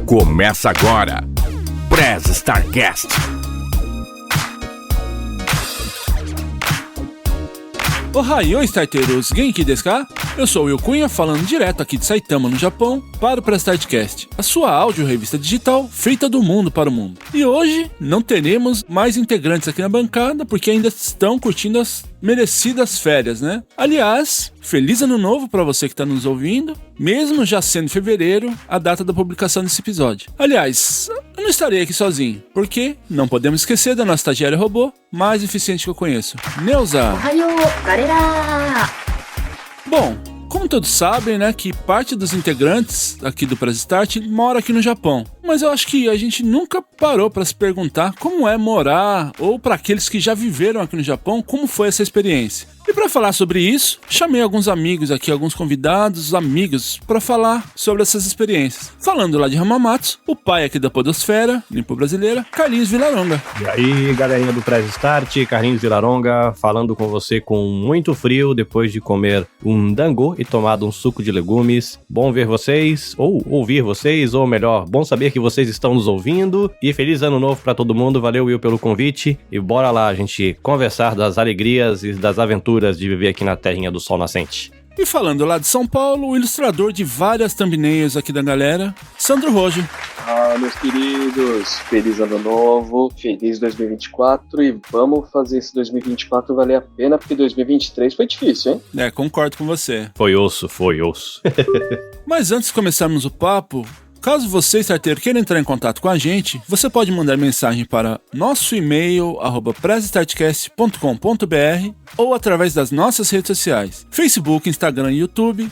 Começa agora, Press Starcast. Ohayou, starteiros, genki desu ka? Eu sou o Will Cunha, falando direto aqui de Saitama, no Japão, para o Press Starcast, a sua áudio-revista digital feita do mundo para o mundo. E hoje não teremos mais integrantes aqui na bancada, porque ainda estão curtindo as merecidas férias, né? Aliás, feliz ano novo para você que está nos ouvindo, mesmo já sendo fevereiro, a data da publicação desse episódio. Aliás, eu não estarei aqui sozinho, porque não podemos esquecer da nossa estagiária robô mais eficiente que eu conheço, Neuza. Ohayou, galera! Bom, como todos sabem, né, que parte dos integrantes aqui do Press Start mora aqui no Japão. Mas eu acho que a gente nunca parou para se perguntar como é morar, ou para aqueles que já viveram aqui no Japão, como foi essa experiência. E para falar sobre isso, chamei alguns amigos aqui, alguns convidados, amigos, para falar sobre essas experiências. Falando lá de Hamamatsu, o pai aqui da podosfera, Nipo Brasileira, Carlinhos Villaronga. E aí, galerinha do Press Start, Carlinhos Villaronga, falando com você com muito frio, depois de comer um dango e tomado um suco de legumes. Bom ver vocês, ou ouvir vocês, ou melhor, bom saber que vocês estão nos ouvindo. E feliz ano novo para todo mundo, valeu Will pelo convite. E bora lá a gente conversar das alegrias e das aventuras de viver aqui na terrinha do sol nascente. E falando lá de São Paulo, o ilustrador de várias thumbnails aqui da galera, Sandro Rojo. Ah, meus queridos, feliz ano novo, feliz 2024 e vamos fazer esse 2024 valer a pena, porque 2023 foi difícil, hein? É, concordo com você. Foi osso. Mas antes de começarmos o papo, caso você, starteiro, queira entrar em contato com a gente, você pode mandar mensagem para nosso e-mail, @pressstartcast.com.br, ou através das nossas redes sociais, Facebook, Instagram e YouTube,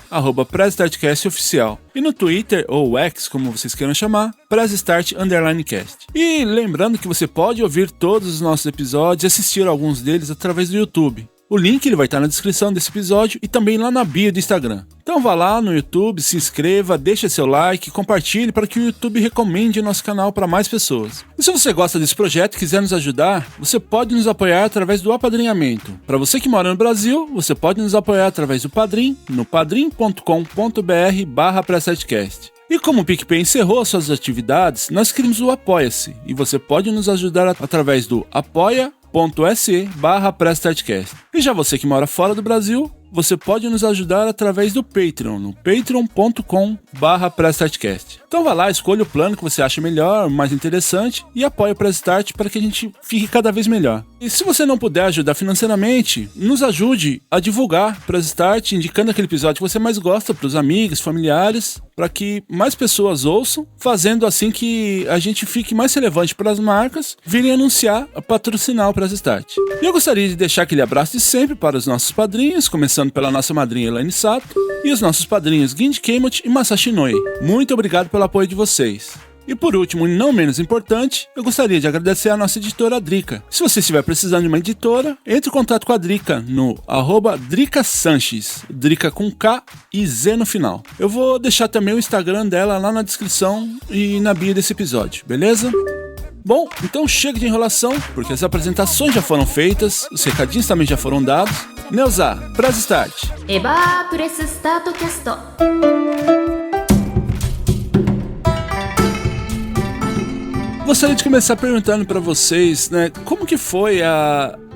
@pressstartcastoficial. E no Twitter, ou X, como vocês queiram chamar, PressStart_cast. E lembrando que você pode ouvir todos os nossos episódios e assistir alguns deles através do YouTube. O link ele vai estar na descrição desse episódio e também lá na bio do Instagram. Então vá lá no YouTube, se inscreva, deixe seu like, compartilhe para que o YouTube recomende o nosso canal para mais pessoas. E se você gosta desse projeto e quiser nos ajudar, você pode nos apoiar através do apadrinhamento. Para você que mora no Brasil, você pode nos apoiar através do Padrim, no padrim.com.br/PressStartcast. E como o PicPay encerrou suas atividades, nós criamos o Apoia-se, e você pode nos ajudar através do apoia.se/PressStartcast. E já você que mora fora do Brasil, você pode nos ajudar através do Patreon, no patreon.com/PressStartcast. Então vá lá, escolha o plano que você acha melhor, mais interessante, e apoie o Press Start para que a gente fique cada vez melhor. E se você não puder ajudar financeiramente, nos ajude a divulgar Press Start, indicando aquele episódio que você mais gosta para os amigos, familiares, para que mais pessoas ouçam, fazendo assim que a gente fique mais relevante para as marcas virem anunciar, patrocinar o Press Start. E eu gostaria de deixar aquele abraço de sempre para os nossos padrinhos, começando pela nossa madrinha Elaine Sato, e os nossos padrinhos Ginji Keimochi e Masashi Inoue. Muito obrigado pelo apoio de vocês. E por último, e não menos importante, eu gostaria de agradecer a nossa editora Drica. Se você estiver precisando de uma editora, entre em contato com a Drica no @DricaSanches, Drica com K e Z no final. Eu vou deixar também o Instagram dela lá na descrição e na bio desse episódio, beleza? Bom, então chega de enrolação, porque as apresentações já foram feitas, os recadinhos também já foram dados. Neuza, Press Start. Eba Press Start Cast. Gostaria de começar perguntando para vocês, né, como que foi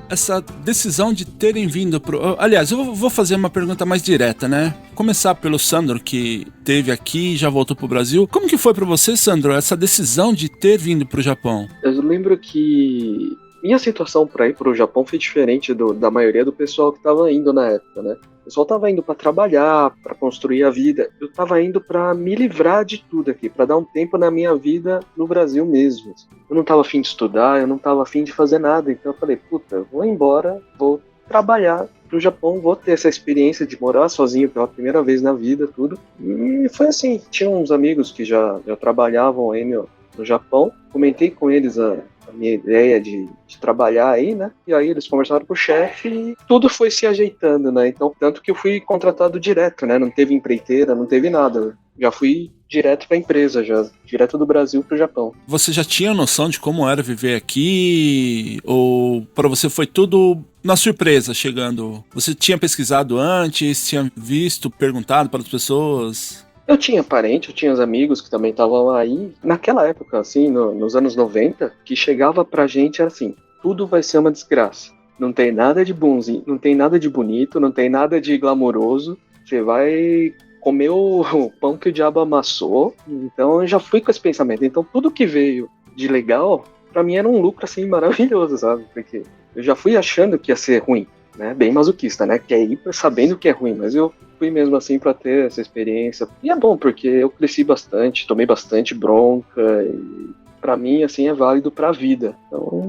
essa decisão de terem vindo pro... Aliás, eu vou fazer uma pergunta mais direta, né? Começar pelo Sandro, que esteve aqui e já voltou pro Brasil. Como que foi para você, Sandro, essa decisão de ter vindo pro Japão? Eu lembro que minha situação para ir pro Japão foi diferente da maioria do pessoal que tava indo na época, né? O pessoal tava indo para trabalhar, para construir a vida. Eu tava indo para me livrar de tudo aqui, para dar um tempo na minha vida no Brasil mesmo. Eu não tava afim de estudar, eu não tava afim de fazer nada. Então eu falei, puta, eu vou embora, vou trabalhar pro Japão, vou ter essa experiência de morar sozinho pela primeira vez na vida, tudo. E foi assim, tinha uns amigos que já trabalhavam aí no Japão. Comentei com eles a minha ideia de trabalhar aí, né? E aí eles conversaram com o chefe e tudo foi se ajeitando, né? Então, tanto que eu fui contratado direto, né? Não teve empreiteira, não teve nada. Já fui direto para a empresa, já direto do Brasil para o Japão. Você já tinha noção de como era viver aqui? Ou para você foi tudo na surpresa chegando? Você tinha pesquisado antes, tinha visto, perguntado para as pessoas? Eu tinha parente, eu tinha os amigos que também estavam aí. Naquela época, assim, nos anos 90, que chegava pra gente assim, tudo vai ser uma desgraça. Não tem nada de bonzinho, não tem nada de bonito, não tem nada de glamouroso. Você vai comer o pão que o diabo amassou. Então eu já fui com esse pensamento. Então tudo que veio de legal, pra mim era um lucro assim maravilhoso, sabe? Porque eu já fui achando que ia ser ruim, né? Bem masoquista, né? Que é ir sabendo que é ruim, mas eu fui mesmo assim pra ter essa experiência. E é bom, porque eu cresci bastante, tomei bastante bronca e pra mim, assim, é válido pra vida. Então,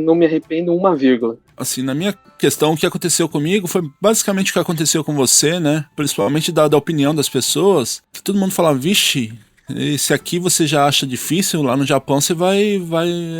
não me arrependo uma vírgula. Assim, na minha questão, o que aconteceu comigo foi basicamente o que aconteceu com você, né? Principalmente da opinião das pessoas, que todo mundo falava, vixe, se aqui você já acha difícil, lá no Japão você vai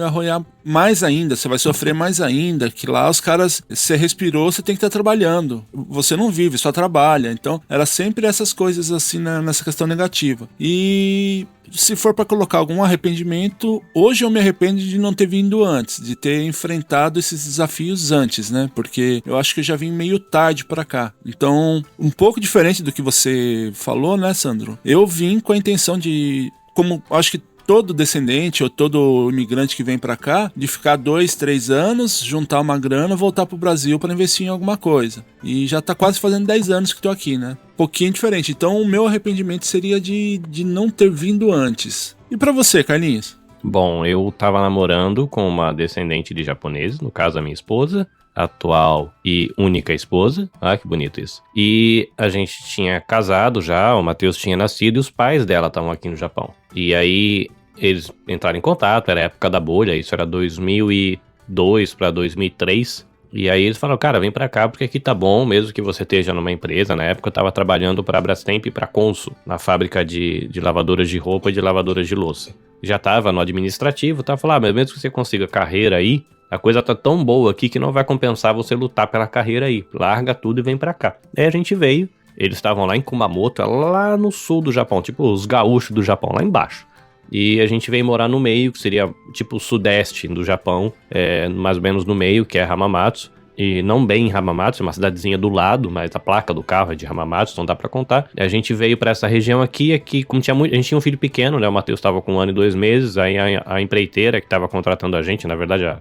arroiar mais ainda, você vai sofrer mais ainda, que lá os caras, você respirou, você tem que estar trabalhando, você não vive, só trabalha, então era sempre essas coisas assim nessa questão negativa. E se for para colocar algum arrependimento, hoje eu me arrependo de não ter vindo antes, de ter enfrentado esses desafios antes, né? Porque eu acho que eu já vim meio tarde para cá. Então, um pouco diferente do que você falou, né, Sandro? Eu vim com a intenção de, como acho que todo descendente ou todo imigrante que vem para cá, de ficar 2, 3 anos, juntar uma grana, voltar pro Brasil para investir em alguma coisa. E já tá quase fazendo 10 anos que tô aqui, né? Pouquinho diferente. Então o meu arrependimento seria de não ter vindo antes. E para você, Carlinhos? Bom, eu tava namorando com uma descendente de japoneses, no caso a minha esposa, atual e única esposa. Ah, que bonito isso. E a gente tinha casado já, o Matheus tinha nascido e os pais dela estavam aqui no Japão. E aí eles entraram em contato, era a época da bolha, isso era 2002 para 2003. E aí eles falaram, cara, vem pra cá porque aqui tá bom, mesmo que você esteja numa empresa. Na época eu tava trabalhando pra Brastemp e pra Consul, na fábrica de lavadoras de roupa e de lavadoras de louça. Já tava no administrativo, tá? Falando, mas mesmo que você consiga carreira aí, a coisa tá tão boa aqui que não vai compensar você lutar pela carreira aí. Larga tudo e vem pra cá. Aí a gente veio, eles estavam lá em Kumamoto, lá no sul do Japão, tipo os gaúchos do Japão, lá embaixo. E a gente veio morar no meio, que seria tipo o sudeste do Japão, mais ou menos no meio, que é Hamamatsu. E não bem em Hamamatsu, é uma cidadezinha do lado, mas a placa do carro é de Hamamatsu, então dá pra contar. A gente veio pra essa região aqui, como tinha a gente tinha um filho pequeno, né? O Matheus tava com 1 ano e 2 meses, aí a empreiteira que tava contratando a gente, na verdade a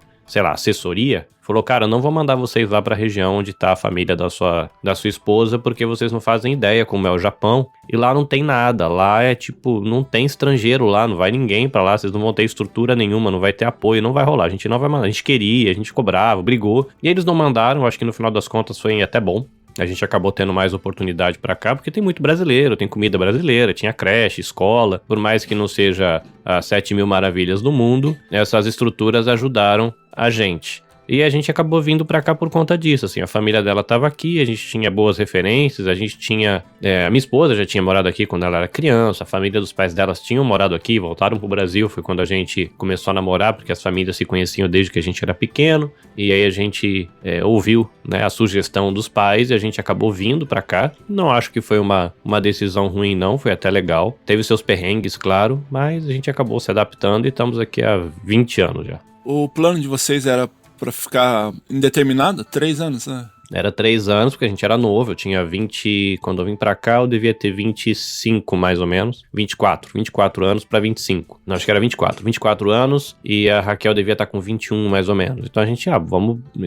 assessoria, falou, cara, eu não vou mandar vocês lá pra região onde tá a família da sua esposa, porque vocês não fazem ideia como é o Japão, e lá não tem nada, lá é tipo, não tem estrangeiro lá, não vai ninguém pra lá, vocês não vão ter estrutura nenhuma, não vai ter apoio, não vai rolar, a gente não vai mandar, a gente queria, a gente cobrava, brigou, e eles não mandaram, acho que no final das contas foi até bom. A gente acabou tendo mais oportunidade pra cá, porque tem muito brasileiro, tem comida brasileira, tinha creche, escola. Por mais que não seja as 7 mil maravilhas do mundo, essas estruturas ajudaram a gente. E a gente acabou vindo pra cá por conta disso, assim, a família dela tava aqui, a gente tinha boas referências, a gente tinha... a minha esposa já tinha morado aqui quando ela era criança, a família dos pais delas tinham morado aqui, voltaram pro Brasil, foi quando a gente começou a namorar, porque as famílias se conheciam desde que a gente era pequeno, e aí a gente ouviu, né, a sugestão dos pais e a gente acabou vindo pra cá. Não acho que foi uma decisão ruim não, foi até legal, teve seus perrengues, claro, mas a gente acabou se adaptando e estamos aqui há 20 anos já. O plano de vocês era pra ficar indeterminado? 3 anos, né? Era 3 anos, porque a gente era novo, eu tinha 20... Quando eu vim pra cá, eu devia ter 25, mais ou menos. 24 anos pra 25. Não, acho que era 24 anos, e a Raquel devia estar com 21, mais ou menos. Então a gente,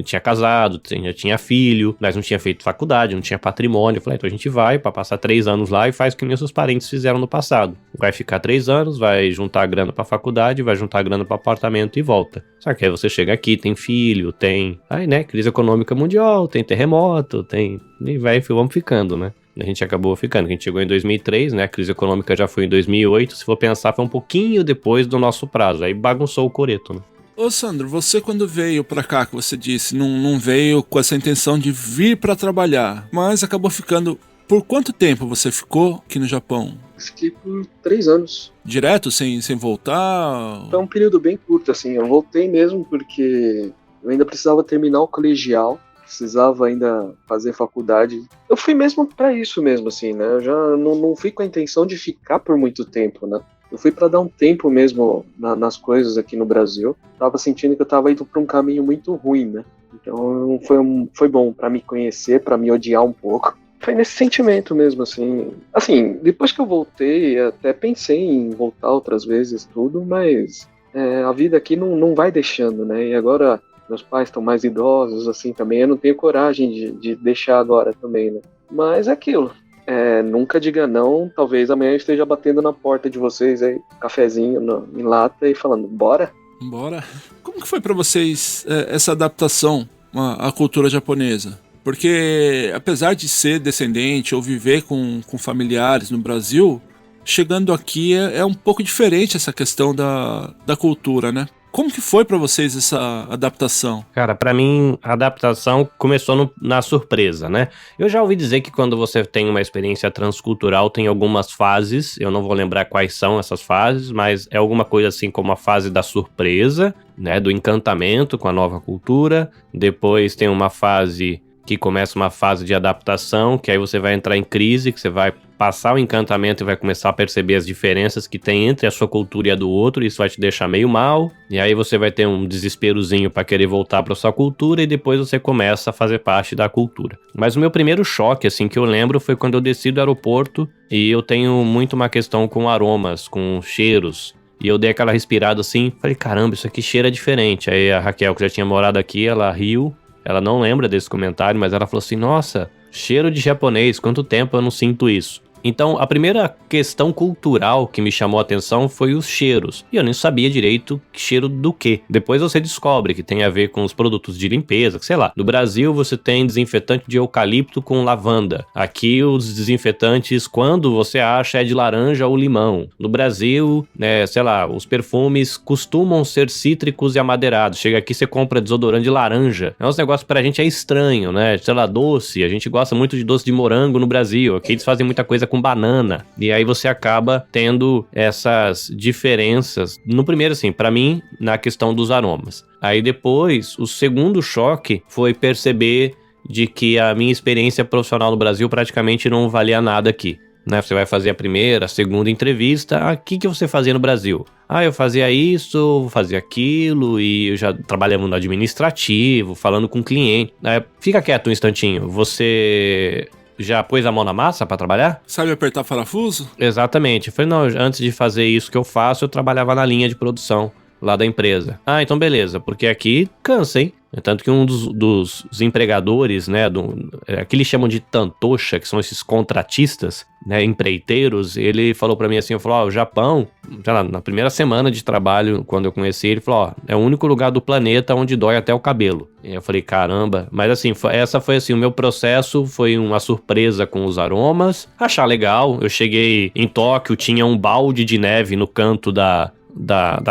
tinha casado, já tinha filho, nós não tinha feito faculdade, não tinha patrimônio. Eu falei, então a gente vai pra passar 3 anos lá e faz o que meus parentes fizeram no passado. Vai ficar 3 anos, vai juntar grana pra faculdade, vai juntar grana pra apartamento e volta. Só que aí você chega aqui, tem filho, tem... Aí, né, crise econômica mundial, tem terremoto, tem... E vamos ficando, né? A gente acabou ficando, a gente chegou em 2003, né? A crise econômica já foi em 2008, se for pensar, foi um pouquinho depois do nosso prazo. Aí bagunçou o coreto, né? Ô Sandro, você quando veio pra cá, que você disse, não veio com essa intenção de vir pra trabalhar, mas acabou ficando... Por quanto tempo você ficou aqui no Japão? Fiquei por 3 anos. Direto, sem voltar? Foi um período bem curto, assim. Eu voltei mesmo porque eu ainda precisava terminar o colegial, precisava ainda fazer faculdade. Eu fui mesmo pra isso mesmo, assim, né? Eu já não fui com a intenção de ficar por muito tempo, né? Eu fui pra dar um tempo mesmo nas coisas aqui no Brasil. Tava sentindo que eu tava indo pra um caminho muito ruim, né? Então foi bom pra me conhecer, pra me odiar um pouco. foi nesse sentimento mesmo, assim. Assim, depois que eu voltei, até pensei em voltar outras vezes, tudo, mas a vida aqui não vai deixando, né? E agora meus pais estão mais idosos, assim, também. Eu não tenho coragem de deixar agora também, né? Mas é aquilo. Nunca diga não, talvez amanhã eu esteja batendo na porta de vocês aí, cafezinho em lata e falando, bora? Bora. Como que foi pra vocês essa adaptação à cultura japonesa? Porque apesar de ser descendente ou viver com familiares no Brasil, chegando aqui é um pouco diferente essa questão da cultura, né? Como que foi pra vocês essa adaptação? Cara, pra mim, a adaptação começou na surpresa, né? Eu já ouvi dizer que quando você tem uma experiência transcultural, tem algumas fases, eu não vou lembrar quais são essas fases, mas é alguma coisa assim como a fase da surpresa, né? Do encantamento com a nova cultura. Depois tem uma fase que começa uma fase de adaptação, que aí você vai entrar em crise, que você vai passar o encantamento e vai começar a perceber as diferenças que tem entre a sua cultura e a do outro, isso vai te deixar meio mal, e aí você vai ter um desesperozinho para querer voltar para sua cultura e depois você começa a fazer parte da cultura. Mas o meu primeiro choque, assim, que eu lembro foi quando eu desci do aeroporto e eu tenho muito uma questão com aromas, com cheiros. E eu dei aquela respirada assim, falei, caramba, isso aqui cheira diferente. Aí a Raquel, que já tinha morado aqui, ela riu. Ela não lembra desse comentário, mas ela falou assim, nossa, cheiro de japonês, quanto tempo eu não sinto isso. Então, a primeira questão cultural que me chamou a atenção foi os cheiros. E eu nem sabia direito cheiro do quê. Depois você descobre que tem a ver com os produtos de limpeza, sei lá. No Brasil, você tem desinfetante de eucalipto com lavanda. Aqui, os desinfetantes, quando você acha, é de laranja ou limão. No Brasil, sei lá, os perfumes costumam ser cítricos e amadeirados. Chega aqui, você compra desodorante de laranja. É uns negócios pra gente é estranho, né? Sei lá, doce. A gente gosta muito de doce de morango no Brasil. Aqui eles fazem muita coisa com banana, e aí você acaba tendo essas diferenças, no primeiro assim, pra mim, na questão dos aromas. Aí depois, o segundo choque foi perceber de que a minha experiência profissional no Brasil praticamente não valia nada aqui, né? Você vai fazer a primeira, a segunda entrevista, o que você fazia no Brasil? Eu fazia isso, fazia aquilo, e eu já trabalhava no administrativo, falando com cliente. Fica quieto um instantinho, você já pôs a mão na massa pra trabalhar? Sabe apertar parafuso? Exatamente. Eu falei, não, antes de fazer isso que eu faço, eu trabalhava na linha de produção lá da empresa. Então beleza, porque aqui cansa, hein? Tanto que um dos empregadores, né, aqui eles chamam de tantocha, que são esses contratistas, né, empreiteiros, ele falou pra mim assim, o Japão, sei lá, na primeira semana de trabalho, quando eu conheci ele, falou, é o único lugar do planeta onde dói até o cabelo. E eu falei, caramba, mas assim, essa foi assim, o meu processo foi uma surpresa com os aromas, achar legal, eu cheguei em Tóquio, tinha um balde de neve no canto da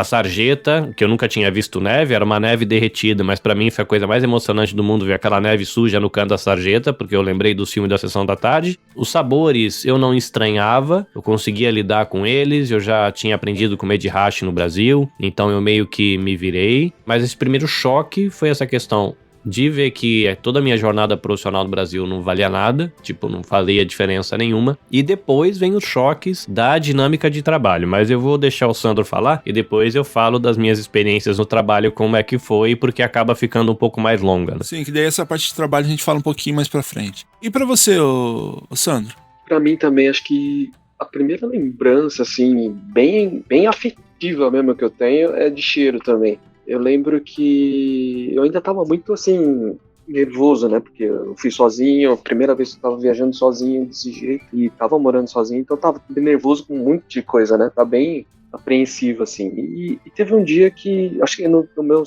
sarjeta, que eu nunca tinha visto neve, era uma neve derretida, mas pra mim foi a coisa mais emocionante do mundo ver aquela neve suja no canto da sarjeta, porque eu lembrei do filme da Sessão da Tarde. Os sabores eu não estranhava, eu conseguia lidar com eles, eu já tinha aprendido a comer de hashi no Brasil, então eu meio que me virei, mas esse primeiro choque foi essa questão de ver que toda a minha jornada profissional no Brasil não valia nada, não fazia diferença nenhuma, e depois vem os choques da dinâmica de trabalho, mas eu vou deixar o Sandro falar, e depois eu falo das minhas experiências no trabalho, como é que foi, porque acaba ficando um pouco mais longa, né? Sim, que daí essa parte de trabalho a gente fala um pouquinho mais pra frente. E pra você, ô Sandro? Pra mim também, acho que a primeira lembrança, assim, bem afetiva mesmo que eu tenho, é de cheiro também. Eu lembro que eu ainda tava muito, assim, nervoso, né? Porque eu fui sozinho, a primeira vez que eu tava viajando sozinho desse jeito, e tava morando sozinho, então eu tava nervoso com um monte de coisa, né? Tá bem apreensivo, assim. E teve um dia que, acho que no meu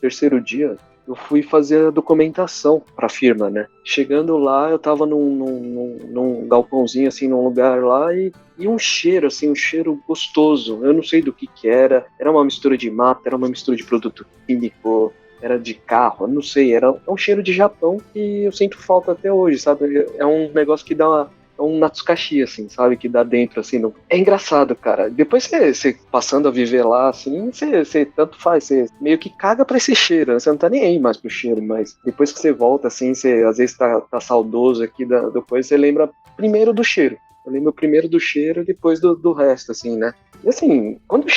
terceiro dia, eu fui fazer a documentação pra firma, né? Chegando lá, eu tava num galpãozinho, assim, num lugar lá, e um cheiro, assim, um cheiro gostoso. Eu não sei do que era. Era uma mistura de mata, era uma mistura de produto químico, era de carro, eu não sei. Era um cheiro de Japão que eu sinto falta até hoje, sabe? É um negócio que dá um Natsukashi, assim, sabe? Que dá dentro, assim. É engraçado, cara. Depois você passando a viver lá, assim, você tanto faz, você meio que caga pra esse cheiro, né? Você não tá nem aí mais pro cheiro, mas depois que você volta, assim, você às vezes tá saudoso aqui, depois você lembra primeiro do cheiro. Eu lembro primeiro do cheiro e depois do resto, assim, né? E assim, quando eu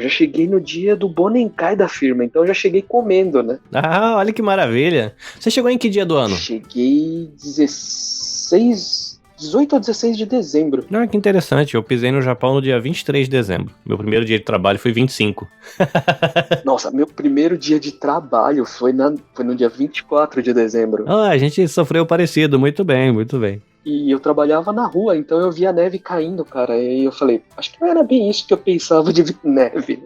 já cheguei no dia do Bonenkai da firma, então eu já cheguei comendo, né? Ah, olha que maravilha. Você chegou em que dia do ano? Cheguei 18 ou 16 de dezembro. Ah, que interessante. Eu pisei no Japão no dia 23 de dezembro. Meu primeiro dia de trabalho foi 25. Nossa, meu primeiro dia de trabalho foi no dia 24 de dezembro. Ah, a gente sofreu parecido. Muito bem, muito bem. E eu trabalhava na rua, então eu via a neve caindo, cara. E eu falei, acho que não era bem isso que eu pensava de ver neve.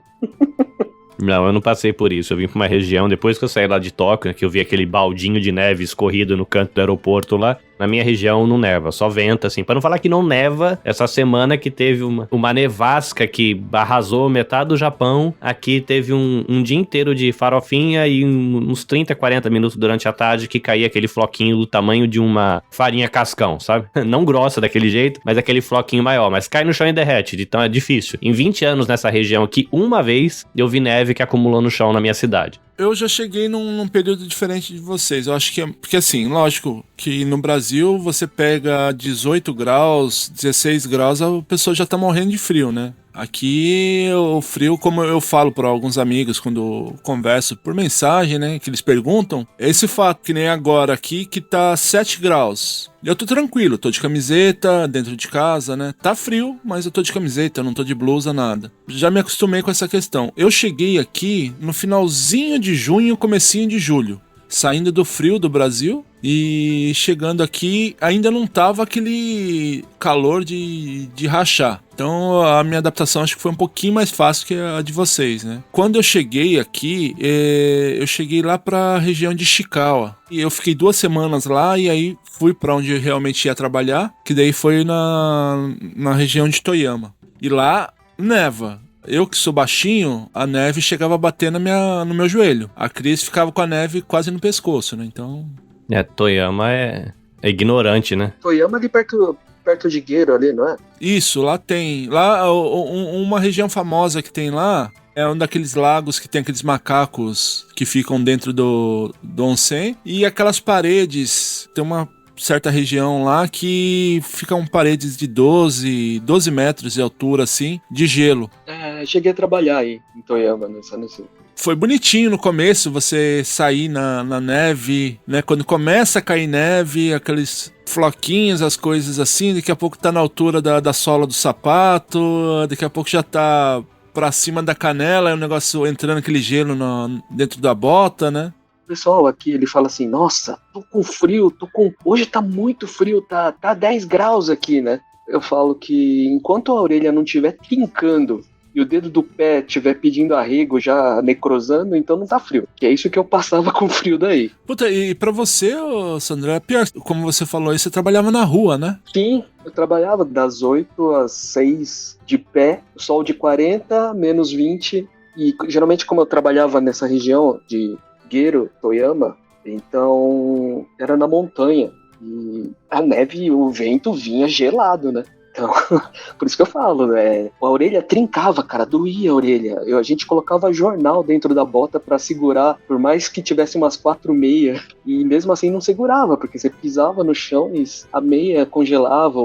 Não, eu não passei por isso. Eu vim pra uma região, depois que eu saí lá de Tóquio, que eu vi aquele baldinho de neve escorrido no canto do aeroporto lá, na minha região não neva, só venta, assim. Pra não falar que não neva, essa semana que teve uma nevasca que arrasou metade do Japão, aqui teve um dia inteiro de farofinha e uns 30, 40 minutos durante a tarde que caía aquele floquinho do tamanho de uma farinha cascão, sabe? Não grossa daquele jeito, mas aquele floquinho maior. Mas cai no chão e derrete, então é difícil. Em 20 anos nessa região aqui, uma vez eu vi neve que acumulou no chão na minha cidade. Eu já cheguei num período diferente de vocês. Eu acho que porque assim, lógico que no Brasil você pega 18 graus, 16 graus, a pessoa já tá morrendo de frio, né? Aqui o frio, como eu falo para alguns amigos quando converso por mensagem, né, que eles perguntam, esse fato que nem agora aqui que tá 7 graus. Eu tô tranquilo, tô de camiseta dentro de casa, né? Tá frio, mas eu tô de camiseta, não tô de blusa, nada. Já me acostumei com essa questão. Eu cheguei aqui no finalzinho de junho, comecinho de julho, saindo do frio do Brasil e chegando aqui ainda não tava aquele calor de rachar. Então a minha adaptação acho que foi um pouquinho mais fácil que a de vocês, né? Quando eu cheguei aqui, eu cheguei lá pra região de Ishikawa. E eu fiquei 2 semanas lá e aí fui pra onde eu realmente ia trabalhar, que daí foi na região de Toyama. E lá neva. Eu que sou baixinho, a neve chegava a bater no meu joelho. A Cris ficava com a neve quase no pescoço, né? Então... Toyama é ignorante, né? Toyama ali perto de Geiro ali, não é? Isso, lá tem. Lá, uma região famosa que tem lá é um daqueles lagos que tem aqueles macacos que ficam dentro do onsen. E aquelas paredes, tem uma certa região lá que ficam paredes de 12 metros de altura, assim, de gelo. Cheguei a trabalhar aí em Toyama, nesse. Foi bonitinho no começo você sair na neve, né? Quando começa a cair neve, aqueles floquinhos, as coisas assim, daqui a pouco tá na altura da sola do sapato, daqui a pouco já tá pra cima da canela, é um negócio entrando aquele gelo dentro da bota, né? O pessoal aqui, ele fala assim, nossa, tô com frio, hoje tá muito frio, tá 10 graus aqui, né? Eu falo que enquanto a orelha não estiver trincando e o dedo do pé estiver pedindo arrego, já necrosando, então não tá frio. Que é isso que eu passava com frio daí. Puta, e pra você, Sandra, é pior, como você falou aí, você trabalhava na rua, né? Sim, eu trabalhava das 8 às 6 de pé, sol de 40, menos 20, e geralmente como eu trabalhava nessa região de Geiro, Toyama, então era na montanha, e a neve e o vento vinha gelado, né? Então, por isso que eu falo, né? A orelha trincava, cara, doía a orelha. A gente colocava jornal dentro da bota pra segurar, por mais que tivesse umas 4 meias, e mesmo assim não segurava, porque você pisava no chão e a meia congelava,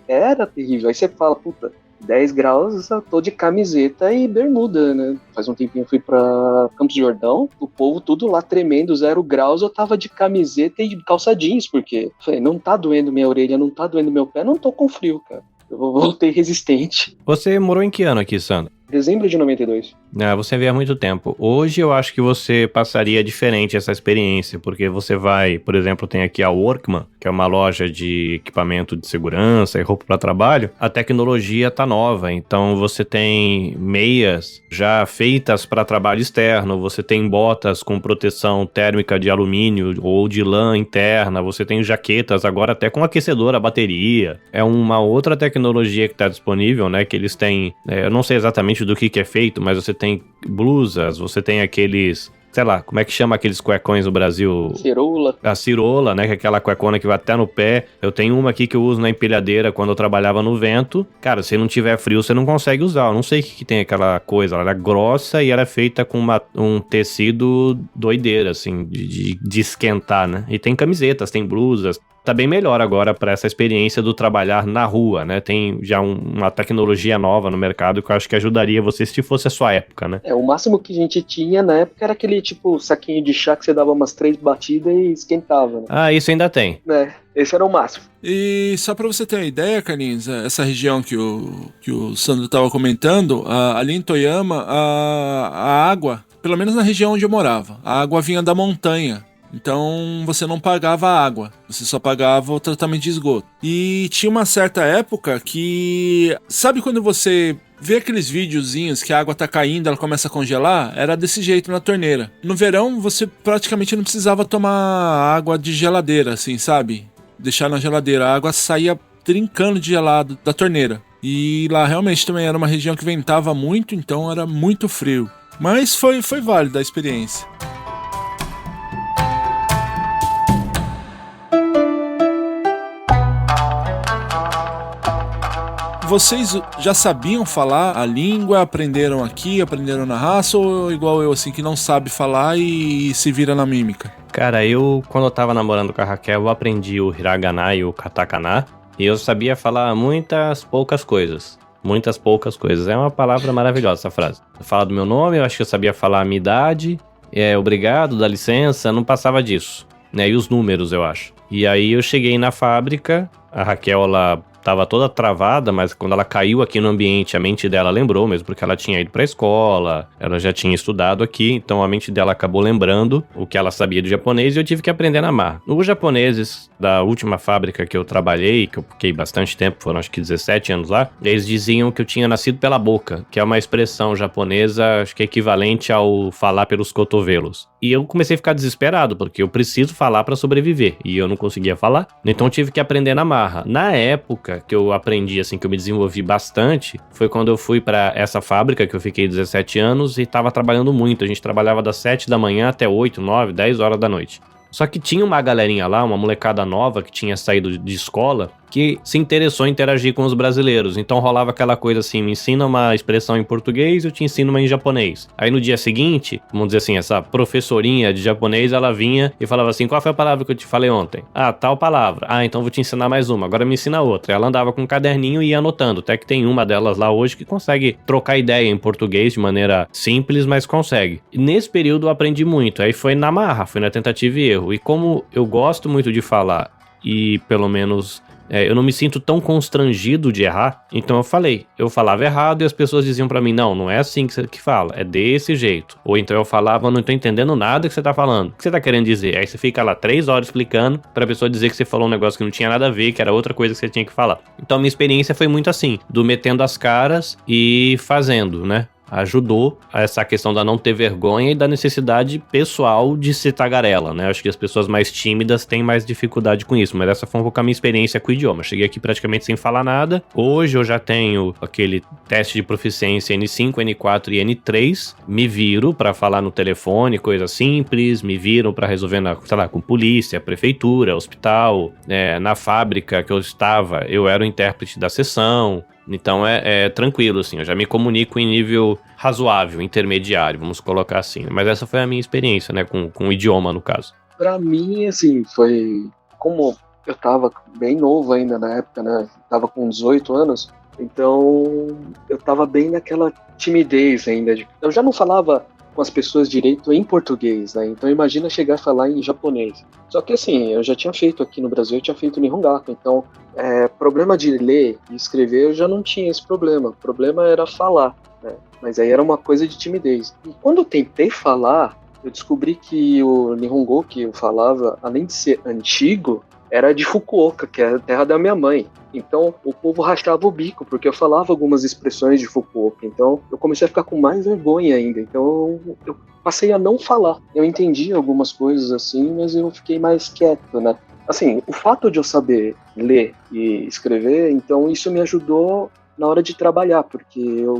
era terrível. Aí você fala, puta, 10 graus, eu tô de camiseta e bermuda, né? Faz um tempinho eu fui pra Campos do Jordão, o povo tudo lá tremendo, 0 graus, eu tava de camiseta e de calça jeans, porque falei, não tá doendo minha orelha, não tá doendo meu pé, não tô com frio, cara. Eu voltei resistente. Você morou em que ano aqui, Sandra? Dezembro de 92. Você veio há muito tempo. Hoje eu acho que você passaria diferente essa experiência, porque você vai, por exemplo, tem aqui a Workman, que é uma loja de equipamento de segurança e roupa para trabalho. A tecnologia tá nova, então você tem meias já feitas para trabalho externo, você tem botas com proteção térmica de alumínio ou de lã interna, você tem jaquetas agora até com aquecedor a bateria. É uma outra tecnologia que está disponível, né, que eles têm, eu não sei exatamente do que é feito, mas você tem blusas, você tem aqueles, sei lá, como é que chama aqueles cuecões no Brasil? Cirola. A cirola, né, que é aquela cuecona que vai até no pé. Eu tenho uma aqui que eu uso na empilhadeira quando eu trabalhava no vento. Cara, se não tiver frio, você não consegue usar. Eu não sei o que tem aquela coisa, ela é grossa e ela é feita com um tecido doideira, assim, de esquentar, né? E tem camisetas, tem blusas, tá bem melhor agora para essa experiência do trabalhar na rua, né? Tem já uma tecnologia nova no mercado que eu acho que ajudaria você se fosse a sua época, né? O máximo que a gente tinha na época era aquele tipo saquinho de chá que você dava umas 3 batidas e esquentava, né? Ah, isso ainda tem. Esse era o máximo. E só pra você ter uma ideia, Carlinhos, essa região que o Sandro tava comentando, ali em Toyama, a água, pelo menos na região onde eu morava, a água vinha da montanha. Então você não pagava água, você só pagava o tratamento de esgoto. E tinha uma certa época que... Sabe quando você vê aqueles videozinhos que a água tá caindo, ela começa a congelar? Era desse jeito na torneira. No verão você praticamente não precisava tomar água de geladeira, assim, sabe? Deixar na geladeira, a água saía trincando de gelado da torneira. E lá realmente também era uma região que ventava muito, então era muito frio. Mas foi válida a experiência. Vocês já sabiam falar a língua, aprenderam aqui, aprenderam na raça, ou igual eu, assim, que não sabe falar e se vira na mímica? Cara, quando eu tava namorando com a Raquel, eu aprendi o hiragana e o katakana, e eu sabia falar muitas poucas coisas. Muitas poucas coisas. É uma palavra maravilhosa essa frase. Fala do meu nome, eu acho que eu sabia falar a minha idade, obrigado, dá licença, não passava disso. Né? E os números, eu acho. E aí eu cheguei na fábrica, a Raquel, ela tava toda travada, mas quando ela caiu aqui no ambiente, a mente dela lembrou, mesmo porque ela tinha ido pra escola, ela já tinha estudado aqui, então a mente dela acabou lembrando o que ela sabia de japonês e eu tive que aprender na marra. Os japoneses da última fábrica que eu trabalhei, que eu fiquei bastante tempo, foram acho que 17 anos lá, eles diziam que eu tinha nascido pela boca, que é uma expressão japonesa, acho que é equivalente ao falar pelos cotovelos. E eu comecei a ficar desesperado, porque eu preciso falar pra sobreviver, e eu não conseguia falar, então eu tive que aprender na marra. Na época que eu aprendi, assim, que eu me desenvolvi bastante, foi quando eu fui pra essa fábrica, que eu fiquei 17 anos, e tava trabalhando muito. A gente trabalhava das 7 da manhã até 8, 9, 10 horas da noite. Só que tinha uma galerinha lá, uma molecada nova que tinha saído de escola, que se interessou em interagir com os brasileiros. Então rolava aquela coisa assim, me ensina uma expressão em português, eu te ensino uma em japonês. Aí no dia seguinte, vamos dizer assim, essa professorinha de japonês, ela vinha e falava assim, qual foi a palavra que eu te falei ontem? Ah, tal palavra. Ah, então vou te ensinar mais uma, agora me ensina outra. Ela andava com um caderninho e ia anotando, até que tem uma delas lá hoje que consegue trocar ideia em português de maneira simples, mas consegue. E nesse período eu aprendi muito, aí foi na marra, foi na tentativa e erro. E como eu gosto muito de falar, e pelo menos... eu não me sinto tão constrangido de errar, então eu falava errado e as pessoas diziam pra mim, não é assim que fala, é desse jeito. Ou então eu falava, não tô entendendo nada que você tá falando, o que você tá querendo dizer? Aí você fica lá 3 horas explicando pra pessoa dizer que você falou um negócio que não tinha nada a ver, que era outra coisa que você tinha que falar. Então a minha experiência foi muito assim, do metendo as caras e fazendo, né? Ajudou a essa questão da não ter vergonha e da necessidade pessoal de ser tagarela, né? Acho que as pessoas mais tímidas têm mais dificuldade com isso, mas essa foi um pouco a minha experiência com o idioma. Cheguei aqui praticamente sem falar nada. Hoje eu já tenho aquele teste de proficiência N5, N4 e N3. Me viro pra falar no telefone, coisa simples. Me viro pra resolver, com polícia, prefeitura, hospital. Na fábrica que eu estava, eu era o intérprete da sessão. Então é tranquilo, assim, eu já me comunico em nível razoável, intermediário, vamos colocar assim. Mas essa foi a minha experiência, né, com o idioma, no caso. Pra mim, assim, foi... Como eu tava bem novo ainda na época, né, tava com 18 anos, então eu tava bem naquela timidez ainda. Eu já não falava com as pessoas direito em português, né, então imagina chegar a falar em japonês. Só que assim, eu já tinha feito aqui no Brasil, eu tinha feito Nihongaku, então problema de ler e escrever eu já não tinha esse problema. O problema era falar, né? Mas aí era uma coisa de timidez. E quando eu tentei falar, eu descobri que o Nihongo que eu falava, além de ser antigo, era de Fukuoka, que é a terra da minha mãe. Então o povo rachava o bico, porque eu falava algumas expressões de Fukuoka. Então eu comecei a ficar com mais vergonha ainda. Então eu passei a não falar. Eu entendi algumas coisas assim, mas eu fiquei mais quieto, né? Assim, o fato de eu saber ler e escrever, então isso me ajudou na hora de trabalhar, porque eu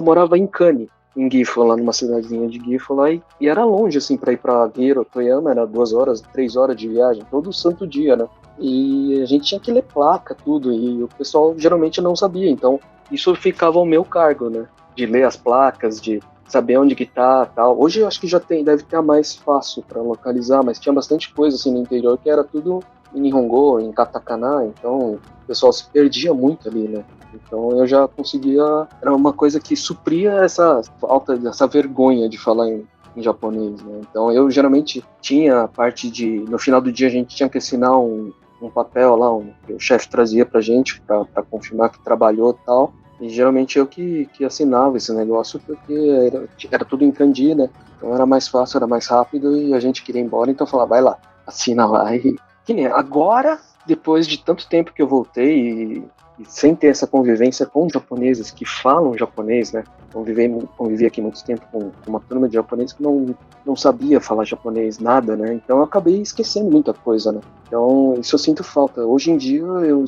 morava em Kane, em Gifu, lá numa cidadezinha de Gifu lá, e era longe, assim, pra ir pra Giro, Toyama, era 2 horas, 3 horas de viagem, todo santo dia, né? E a gente tinha que ler placa, tudo, e o pessoal geralmente não sabia, então isso ficava ao meu cargo, né? De ler as placas, de saber onde que tá, tal. Hoje eu acho que já deve ter mais fácil para localizar, mas tinha bastante coisa assim no interior que era tudo em Nihongo, em katakana, então o pessoal se perdia muito ali, né? Então eu já conseguia, era uma coisa que supria essa falta, essa vergonha de falar em japonês, né? Então eu geralmente tinha a parte de, no final do dia a gente tinha que assinar um papel lá, que o chefe trazia pra gente, pra confirmar que trabalhou e tal, e geralmente eu que assinava esse negócio, porque era tudo em kanji, né? Então era mais fácil, era mais rápido, e a gente queria ir embora, então eu falava, vai lá, assina lá. E que nem agora, depois de tanto tempo que eu voltei e sem ter essa convivência com japoneses que falam japonês, né? Convivi aqui muito tempo com uma turma de japoneses que não sabia falar japonês, nada, né? Então eu acabei esquecendo muita coisa, né? Então isso eu sinto falta. Hoje em dia eu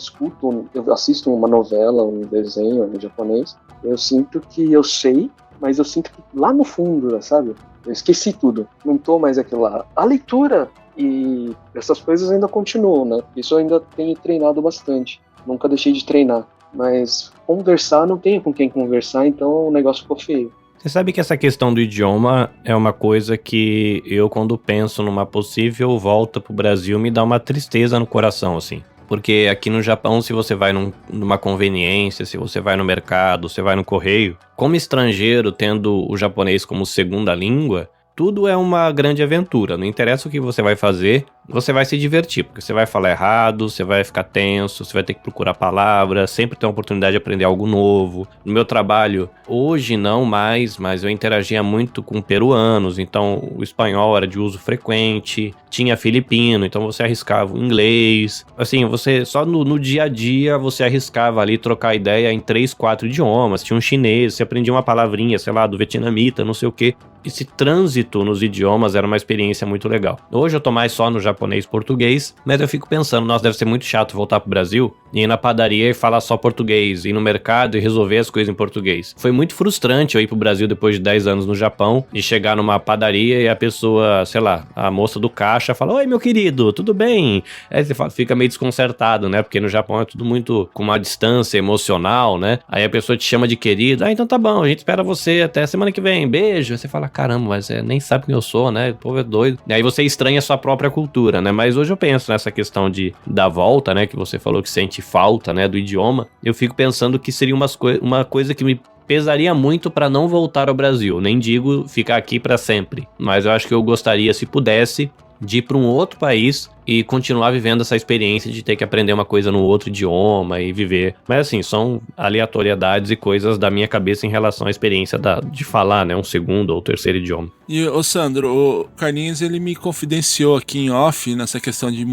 assisto uma novela, um desenho em japonês, eu sinto que eu sei, mas eu sinto que lá no fundo, sabe? Eu esqueci tudo, não tô mais aquilo lá. A leitura e essas coisas ainda continuam, né? Isso eu ainda tenho treinado bastante. Nunca deixei de treinar, mas conversar não tenho com quem conversar, então o negócio ficou feio. Você sabe que essa questão do idioma é uma coisa que eu, quando penso numa possível volta pro Brasil, me dá uma tristeza no coração, assim. Porque aqui no Japão, se você vai numa conveniência, se você vai no mercado, você vai no correio, como estrangeiro, tendo o japonês como segunda língua, tudo é uma grande aventura. Não interessa o que você vai fazer, você vai se divertir, porque você vai falar errado, você vai ficar tenso, você vai ter que procurar palavras, sempre tem a oportunidade de aprender algo novo. No meu trabalho, hoje não mais, mas eu interagia muito com peruanos, então o espanhol era de uso frequente, tinha filipino, então você arriscava o inglês. Assim, você só no dia a dia você arriscava ali trocar ideia em 3, 4 idiomas. Tinha um chinês, você aprendia uma palavrinha, sei lá, do vietnamita, não sei o quê. Esse trânsito nos idiomas era uma experiência muito legal. Hoje eu tô mais só no japonês e português, mas eu fico pensando, nossa, deve ser muito chato voltar pro Brasil e ir na padaria e falar só português, ir no mercado e resolver as coisas em português. Foi muito frustrante eu ir pro Brasil depois de 10 anos no Japão e chegar numa padaria e a pessoa, sei lá, a moça do caixa fala, oi meu querido, tudo bem? Aí você fica meio desconcertado, né? Porque no Japão é tudo muito com uma distância emocional, né? Aí a pessoa te chama de querido, então tá bom, a gente espera você até semana que vem, beijo. Aí você fala, caramba, mas nem sabe quem eu sou, né? O povo é doido. E aí você estranha a sua própria cultura, né? Mas hoje eu penso nessa questão da volta, né? Que você falou que sente falta, né? Do idioma. Eu fico pensando que seria uma coisa que me pesaria muito para não voltar ao Brasil. Nem digo ficar aqui para sempre. Mas eu acho que eu gostaria, se pudesse, de ir para um outro país e continuar vivendo essa experiência de ter que aprender uma coisa no outro idioma e viver. Mas assim, são aleatoriedades e coisas da minha cabeça em relação à experiência de falar, né, um segundo ou terceiro idioma. E, ô Sandro, o Carlinhos, ele me confidenciou aqui em off, nessa questão de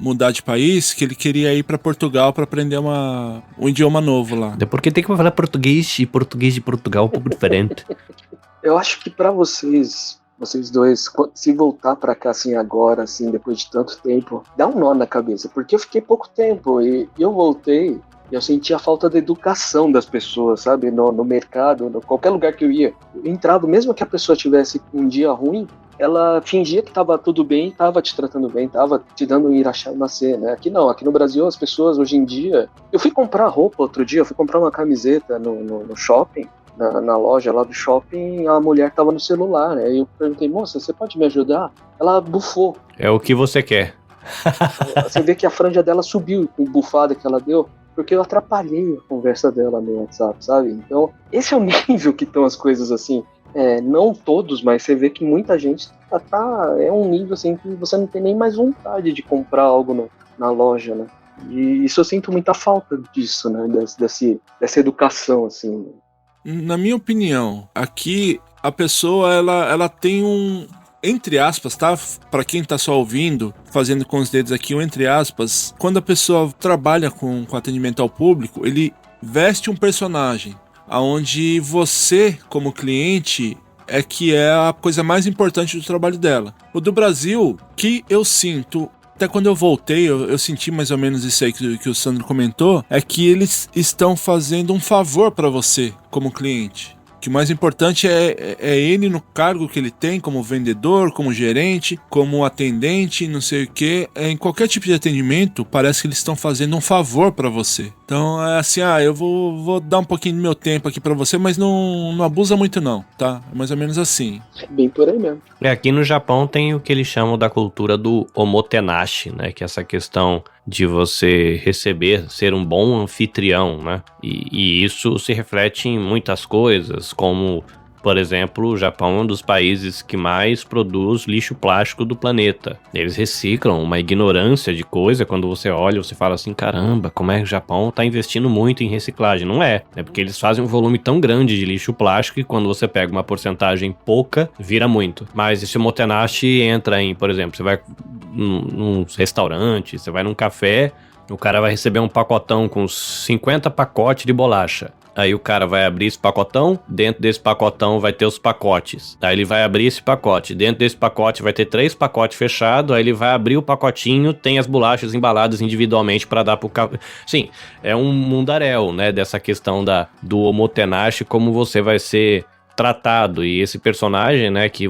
mudar de país, que ele queria ir pra Portugal pra aprender um idioma novo lá. É porque tem que falar português e português de Portugal é um pouco diferente. Eu acho que pra vocês dois, se voltar pra cá assim agora, assim, depois de tanto tempo, dá um nó na cabeça, porque eu fiquei pouco tempo e eu voltei e eu senti a falta da educação das pessoas, sabe, no mercado, qualquer lugar que eu ia. Eu entrava, mesmo que a pessoa tivesse um dia ruim, ela fingia que tava tudo bem, tava te tratando bem, tava te dando um irachá nascer, né? Aqui não, aqui no Brasil as pessoas hoje em dia... Eu fui comprar roupa outro dia, eu fui comprar uma camiseta no shopping, na loja lá do shopping, a mulher tava no celular, né? E eu perguntei, moça, você pode me ajudar? Ela bufou. É o que você quer. Você vê que a franja dela subiu com a bufada que ela deu, porque eu atrapalhei a conversa dela no WhatsApp, sabe? Então, esse é o nível que estão as coisas assim. Não todos, mas você vê que muita gente é um nível assim que você não tem nem mais vontade de comprar algo na loja, né? E isso eu sinto muita falta disso, né? Dessa educação, assim. Na minha opinião, aqui a pessoa ela tem um, entre aspas, tá? Pra quem tá só ouvindo, fazendo com os dedos aqui, um entre aspas, quando a pessoa trabalha com atendimento ao público, ele veste um personagem, aonde você, como cliente, que é a coisa mais importante do trabalho dela. O do Brasil, que eu sinto... Até quando eu voltei, eu senti mais ou menos isso aí que o Sandro comentou, é que eles estão fazendo um favor para você, como cliente. Que o mais importante é ele no cargo que ele tem, como vendedor, como gerente, como atendente, não sei o que. Em qualquer tipo de atendimento, parece que eles estão fazendo um favor para você. Então é assim, eu vou dar um pouquinho do meu tempo aqui pra você, mas não abusa muito não, tá? É mais ou menos assim. É bem por aí mesmo. Aqui no Japão tem o que eles chamam da cultura do omotenashi, né? Que é essa questão de você receber, ser um bom anfitrião, né? E isso se reflete em muitas coisas, como... Por exemplo, o Japão é um dos países que mais produz lixo plástico do planeta. Eles reciclam, uma ignorância de coisa, quando você olha, você fala assim, caramba, como é que o Japão está investindo muito em reciclagem? Não é porque eles fazem um volume tão grande de lixo plástico que quando você pega uma porcentagem pouca, vira muito. Mas esse omotenashi entra em, por exemplo, você vai num restaurante, você vai num café, o cara vai receber um pacotão com 50 pacotes de bolacha. Aí o cara vai abrir esse pacotão, dentro desse pacotão vai ter os pacotes. Aí ele vai abrir esse pacote, dentro desse pacote vai ter 3 pacotes fechados, aí ele vai abrir o pacotinho, tem as bolachas embaladas individualmente para dar pro café. Sim, é um mundaréu, né, dessa questão do omotenashi, como você vai ser tratado. E esse personagem, né, que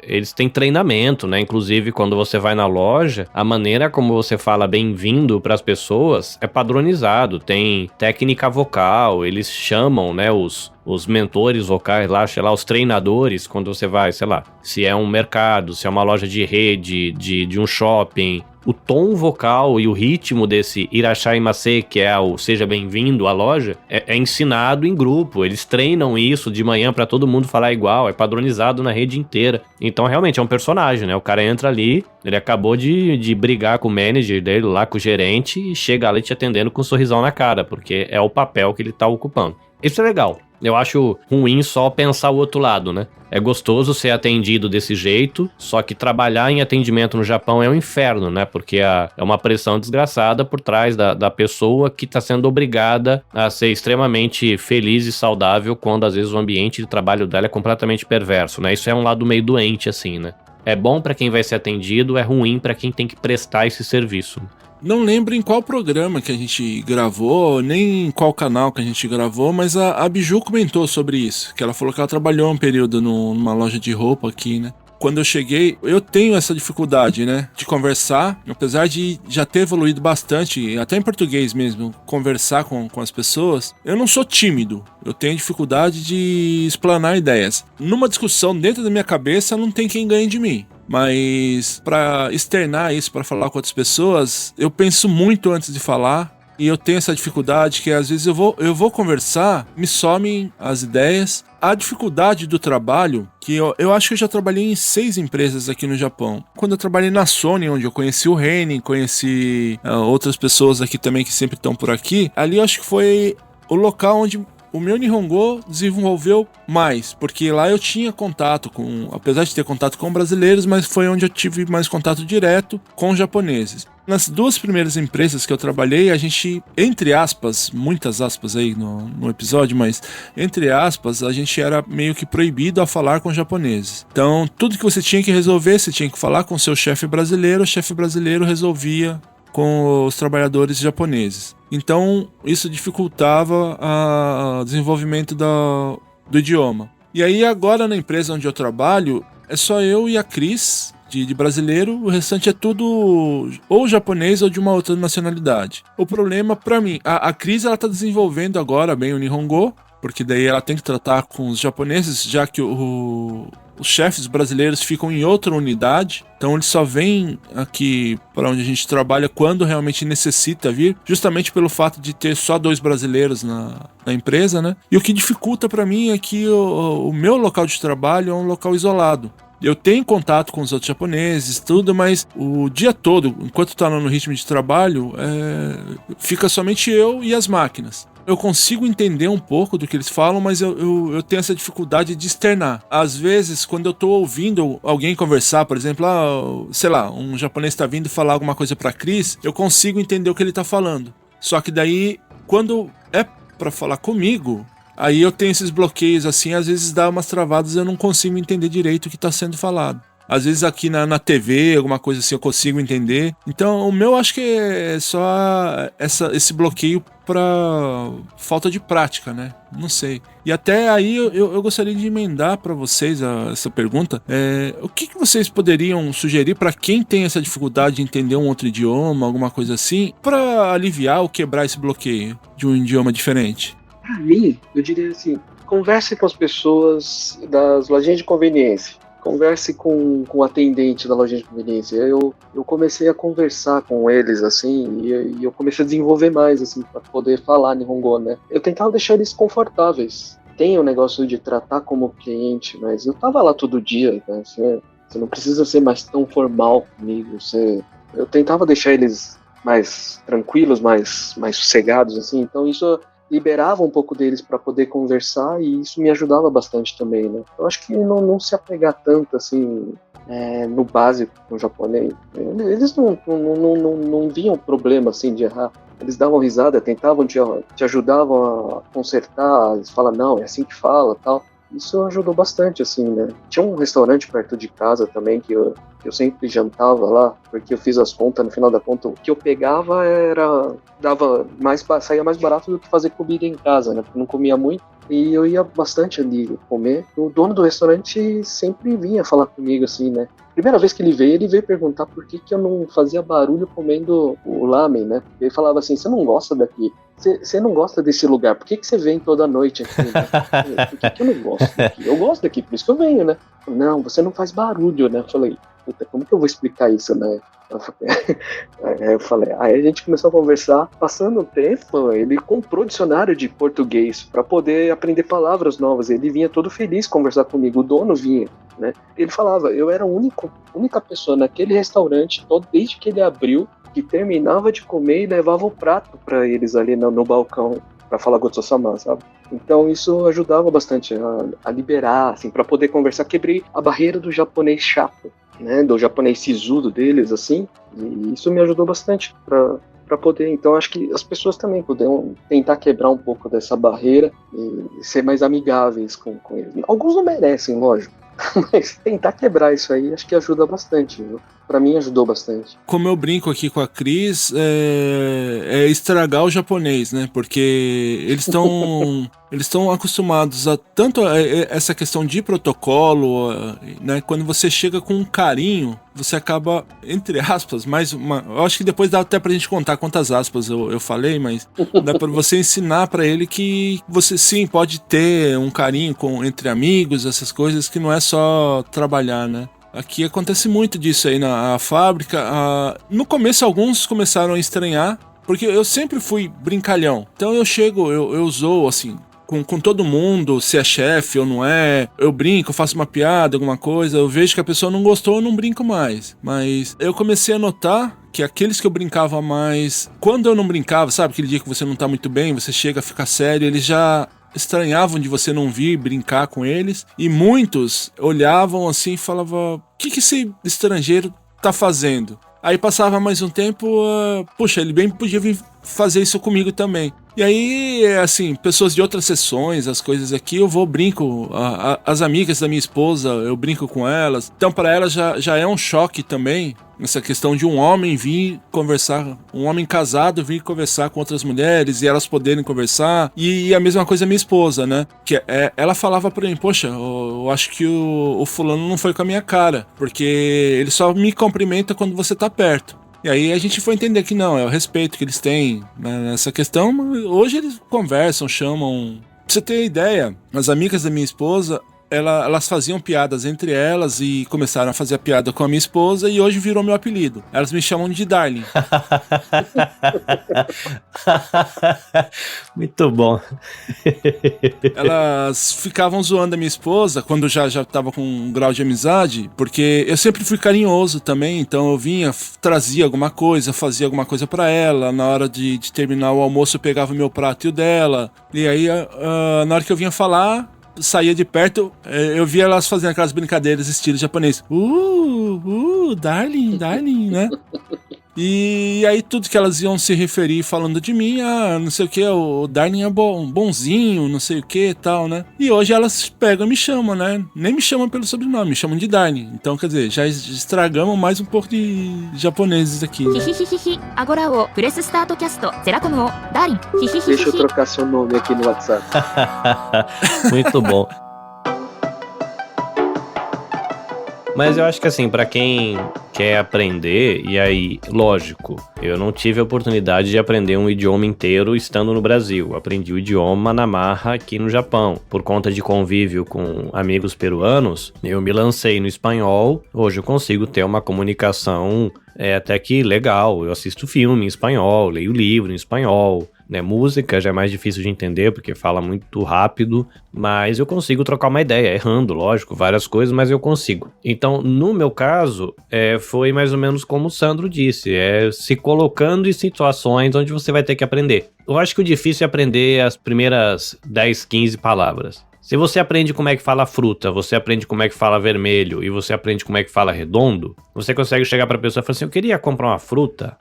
eles têm treinamento, né, inclusive quando você vai na loja, a maneira como você fala bem-vindo para as pessoas é padronizado, tem técnica vocal, eles chamam, né, os mentores vocais lá, sei lá, os treinadores, quando você vai, sei lá, se é um mercado, se é uma loja de rede, de um shopping, o tom vocal e o ritmo desse irashaimase, que é o seja bem-vindo à loja, é ensinado em grupo. Eles treinam isso de manhã pra todo mundo falar igual, é padronizado na rede inteira. Então, realmente, é um personagem, né? O cara entra ali, ele acabou de brigar com o manager dele lá, com o gerente, e chega ali te atendendo com um sorrisão na cara, porque é o papel que ele tá ocupando. Isso é legal. Eu acho ruim só pensar o outro lado, né? É gostoso ser atendido desse jeito, só que trabalhar em atendimento no Japão é um inferno, né? Porque é uma pressão desgraçada por trás da pessoa que está sendo obrigada a ser extremamente feliz e saudável quando às vezes o ambiente de trabalho dela é completamente perverso, né? Isso é um lado meio doente, assim, né? É bom para quem vai ser atendido, é ruim para quem tem que prestar esse serviço. Não lembro em qual programa que a gente gravou, nem em qual canal que a gente gravou, mas a Biju comentou sobre isso, que ela falou que ela trabalhou um período numa loja de roupa aqui, né? Quando eu cheguei, eu tenho essa dificuldade, né, de conversar, apesar de já ter evoluído bastante, até em português mesmo, conversar com as pessoas, eu não sou tímido, eu tenho dificuldade de explanar ideias. Numa discussão dentro da minha cabeça, não tem quem ganhe de mim. Mas para externar isso, para falar com outras pessoas, eu penso muito antes de falar. E eu tenho essa dificuldade que às vezes eu vou conversar, me somem as ideias. A dificuldade do trabalho, que eu acho que eu já trabalhei em 6 empresas aqui no Japão. Quando eu trabalhei na Sony, onde eu conheci o Henning, conheci outras pessoas aqui também que sempre estão por aqui, ali eu acho que foi o local onde o meu Nihongo desenvolveu mais, porque lá eu tinha contato apesar de ter contato com brasileiros, mas foi onde eu tive mais contato direto com japoneses. Nas 2 primeiras empresas que eu trabalhei, a gente, entre aspas, muitas aspas aí no episódio, mas entre aspas, a gente era meio que proibido a falar com japoneses. Então, tudo que você tinha que resolver, você tinha que falar com o seu chefe brasileiro, o chefe brasileiro resolvia com os trabalhadores japoneses. Então, isso dificultava o desenvolvimento do idioma. E aí, agora na empresa onde eu trabalho, é só eu e a Cris, de brasileiro, o restante é tudo ou japonês ou de uma outra nacionalidade. O problema, pra mim, a Cris, ela tá desenvolvendo agora bem o Nihongo, porque daí ela tem que tratar com os japoneses, já que os chefes brasileiros ficam em outra unidade, então eles só vêm aqui para onde a gente trabalha quando realmente necessita vir, justamente pelo fato de ter só 2 brasileiros na empresa, né? E o que dificulta para mim é que o meu local de trabalho é um local isolado. Eu tenho contato com os outros japoneses, tudo, mas o dia todo, enquanto tá no ritmo de trabalho, fica somente eu e as máquinas. Eu consigo entender um pouco do que eles falam, mas eu tenho essa dificuldade de externar. Às vezes, quando eu tô ouvindo alguém conversar, por exemplo, sei lá, um japonês tá vindo falar alguma coisa pra Cris, eu consigo entender o que ele tá falando. Só que daí, quando é pra falar comigo, aí eu tenho esses bloqueios assim, às vezes dá umas travadas e eu não consigo entender direito o que tá sendo falado. Às vezes aqui na TV, alguma coisa assim, eu consigo entender. Então, o meu acho que é só esse bloqueio pra falta de prática, né? Não sei. E até aí eu gostaria de emendar para vocês essa pergunta. O que vocês poderiam sugerir para quem tem essa dificuldade de entender um outro idioma, alguma coisa assim, para aliviar ou quebrar esse bloqueio de um idioma diferente? Pra mim, eu diria assim, converse com as pessoas das lojinhas de conveniência. Converse com o atendente da loja de conveniência. Eu comecei a conversar com eles, assim, e eu comecei a desenvolver mais, assim, para poder falar Nihongo, né? Eu tentava deixar eles confortáveis. Tem o negócio de tratar como cliente, mas eu tava lá todo dia, né? Você não precisa ser mais tão formal comigo. Eu tentava deixar eles mais tranquilos, mais sossegados, assim. Então isso liberava um pouco deles para poder conversar e isso me ajudava bastante também, né? Eu acho que não se apegar tanto, assim, no básico no japonês. Eles não viam problema, assim, de errar. Eles davam risada, tentavam te ajudavam a consertar, eles falam, não, é assim que fala, tal. Isso ajudou bastante, assim, né? Tinha um restaurante perto de casa também que eu sempre jantava lá, porque eu fiz as contas, no final da conta, o que eu pegava saía mais barato do que fazer comida em casa, né? Porque eu não comia muito e eu ia bastante ali comer. O dono do restaurante sempre vinha falar comigo, assim, né? Primeira vez que ele veio perguntar por que eu não fazia barulho comendo o lamen, né? Ele falava assim, você não gosta daqui? Você não gosta desse lugar, por que você vem toda noite aqui? Né? Por que eu não gosto daqui? Eu gosto daqui, por isso que eu venho, né? Não, você não faz barulho, né? Eu falei, puta, como que eu vou explicar isso, né? Aí eu falei, aí a gente começou a conversar, passando o tempo, ele comprou dicionário de português para poder aprender palavras novas, ele vinha todo feliz conversar comigo, o dono vinha, né? Ele falava, eu era a única pessoa naquele restaurante, desde que ele abriu, que terminava de comer e levava o prato para eles ali no balcão, para falar Gotso-sama, sabe? Então isso ajudava bastante a liberar, assim, para poder conversar, quebrei a barreira do japonês chato, né, do japonês sisudo deles, assim, e isso me ajudou bastante para poder, então acho que as pessoas também poderiam tentar quebrar um pouco dessa barreira e ser mais amigáveis com eles. Alguns não merecem, lógico, mas tentar quebrar isso aí acho que ajuda bastante, viu? Pra mim ajudou bastante. Como eu brinco aqui com a Cris, é estragar o japonês, né? Porque eles estão acostumados a tanto essa questão de protocolo, né? Quando você chega com um carinho, você acaba, entre aspas, eu acho que depois dá até pra gente contar quantas aspas eu falei, mas dá pra você ensinar pra ele que você sim pode ter um carinho entre amigos, essas coisas, que não é só trabalhar, né? Aqui acontece muito disso aí na fábrica. No começo alguns começaram a estranhar, porque eu sempre fui brincalhão. Então eu zoo assim, com todo mundo, se é chefe ou não é. Eu brinco, eu faço uma piada, alguma coisa. Eu vejo que a pessoa não gostou, eu não brinco mais. Mas eu comecei a notar que aqueles que eu brincava mais... Quando eu não brincava, sabe? Aquele dia que você não tá muito bem, você chega a ficar sério, eles já estranhavam de você não vir brincar com eles, e muitos olhavam assim e falavam, o que esse estrangeiro tá fazendo? Aí passava mais um tempo, puxa, ele bem podia vir fazer isso comigo também. E aí, assim, pessoas de outras sessões, as coisas aqui, eu brinco, as amigas da minha esposa, eu brinco com elas. Então, para elas já é um choque também, essa questão de um homem vir conversar, um homem casado vir conversar com outras mulheres e elas poderem conversar. E a mesma coisa a minha esposa, né? Que ela falava pra mim, poxa, eu acho que o fulano não foi com a minha cara, porque ele só me cumprimenta quando você tá perto. E aí a gente foi entender que não, é o respeito que eles têm, né, nessa questão. Hoje eles conversam, chamam. Pra você ter ideia, as amigas da minha esposa, elas faziam piadas entre elas e começaram a fazer a piada com a minha esposa e hoje virou meu apelido. Elas me chamam de Darling. Muito bom. Elas ficavam zoando a minha esposa quando já tava com um grau de amizade, porque eu sempre fui carinhoso também, então eu vinha, trazia alguma coisa, fazia alguma coisa pra ela, na hora de terminar o almoço eu pegava o meu prato e o dela, e aí na hora que eu vinha falar, saía de perto, eu via elas fazendo aquelas brincadeiras estilo japonês. Darling, né? E aí tudo que elas iam se referir falando de mim, não sei o que, o Darwin é bonzinho, não sei o que e tal, né? E hoje elas pegam e me chamam, né? Nem me chamam pelo sobrenome, me chamam de Darwin. Então, quer dizer, já estragamos mais um pouco de japoneses aqui, né? ヒヒヒヒアゴラをプレススタートキャストゼラコムをダーリンヒヒヒヒ Deixa eu ヒ trocar seu nome aqui no WhatsApp. Muito bom. Mas eu acho que assim, pra quem quer aprender, e aí, lógico, eu não tive a oportunidade de aprender um idioma inteiro estando no Brasil. Aprendi o idioma na marra aqui no Japão. Por conta de convívio com amigos peruanos, eu me lancei no espanhol. Hoje eu consigo ter uma comunicação até que legal. Eu assisto filme em espanhol, leio livro em espanhol. Né, música já é mais difícil de entender porque fala muito rápido, mas eu consigo trocar uma ideia, errando, lógico, várias coisas, mas eu consigo. Então, no meu caso, foi mais ou menos como o Sandro disse, se colocando em situações onde você vai ter que aprender. Eu acho que o difícil é aprender as primeiras 10, 15 palavras. Se você aprende como é que fala fruta, você aprende como é que fala vermelho e você aprende como é que fala redondo, você consegue chegar pra pessoa e falar assim, eu queria comprar uma fruta.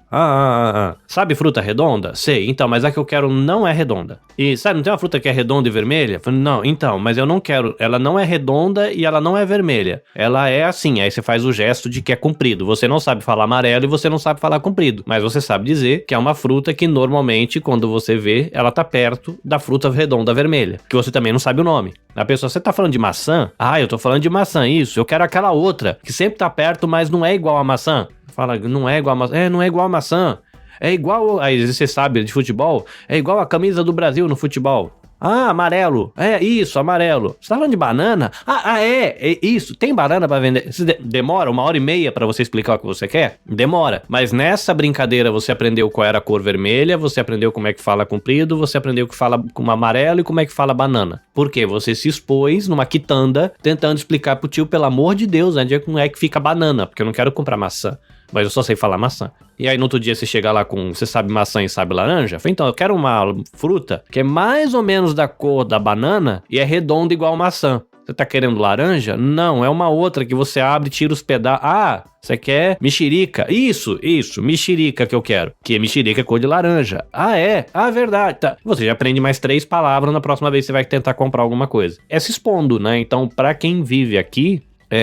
Sabe fruta redonda? Sei, então, mas a que eu quero não é redonda. E sabe, não tem uma fruta que é redonda e vermelha? Eu falei, não, então, mas eu não quero, ela não é redonda e ela não é vermelha. Ela é assim, aí você faz o gesto de que é comprido. Você não sabe falar amarelo e você não sabe falar comprido, mas você sabe dizer que é uma fruta que normalmente, quando você vê, ela tá perto da fruta redonda vermelha, que você também não sabe o nome. A pessoa, você tá falando de maçã? Eu tô falando de maçã, isso. Eu quero aquela outra, que sempre tá perto, mas não é igual a maçã. Fala, não é igual a maçã. Não é igual a maçã. É igual, aí você sabe de futebol, é igual a camisa do Brasil no futebol. Amarelo. Isso, amarelo. Você tá falando de banana? É isso. Tem banana pra vender? Demora 1h30 pra você explicar o que você quer? Demora. Mas nessa brincadeira você aprendeu qual era a cor vermelha, você aprendeu como é que fala comprido, você aprendeu que fala com amarelo e como é que fala banana. Por quê? Você se expôs numa quitanda tentando explicar pro tio, pelo amor de Deus, onde é que fica banana, porque eu não quero comprar maçã. Mas eu só sei falar maçã. E aí no outro dia você chega lá com, você sabe maçã e sabe laranja? Eu falei, então, eu quero uma fruta que é mais ou menos da cor da banana e é redonda igual maçã. Você tá querendo laranja? Não, é uma outra que você abre e tira os pedaços. Você quer mexerica? Isso, mexerica que eu quero. Que mexerica é cor de laranja. É? Verdade. Tá. Você já aprende mais 3 palavras, na próxima vez você vai tentar comprar alguma coisa. É se expondo, né? Então, pra quem vive aqui,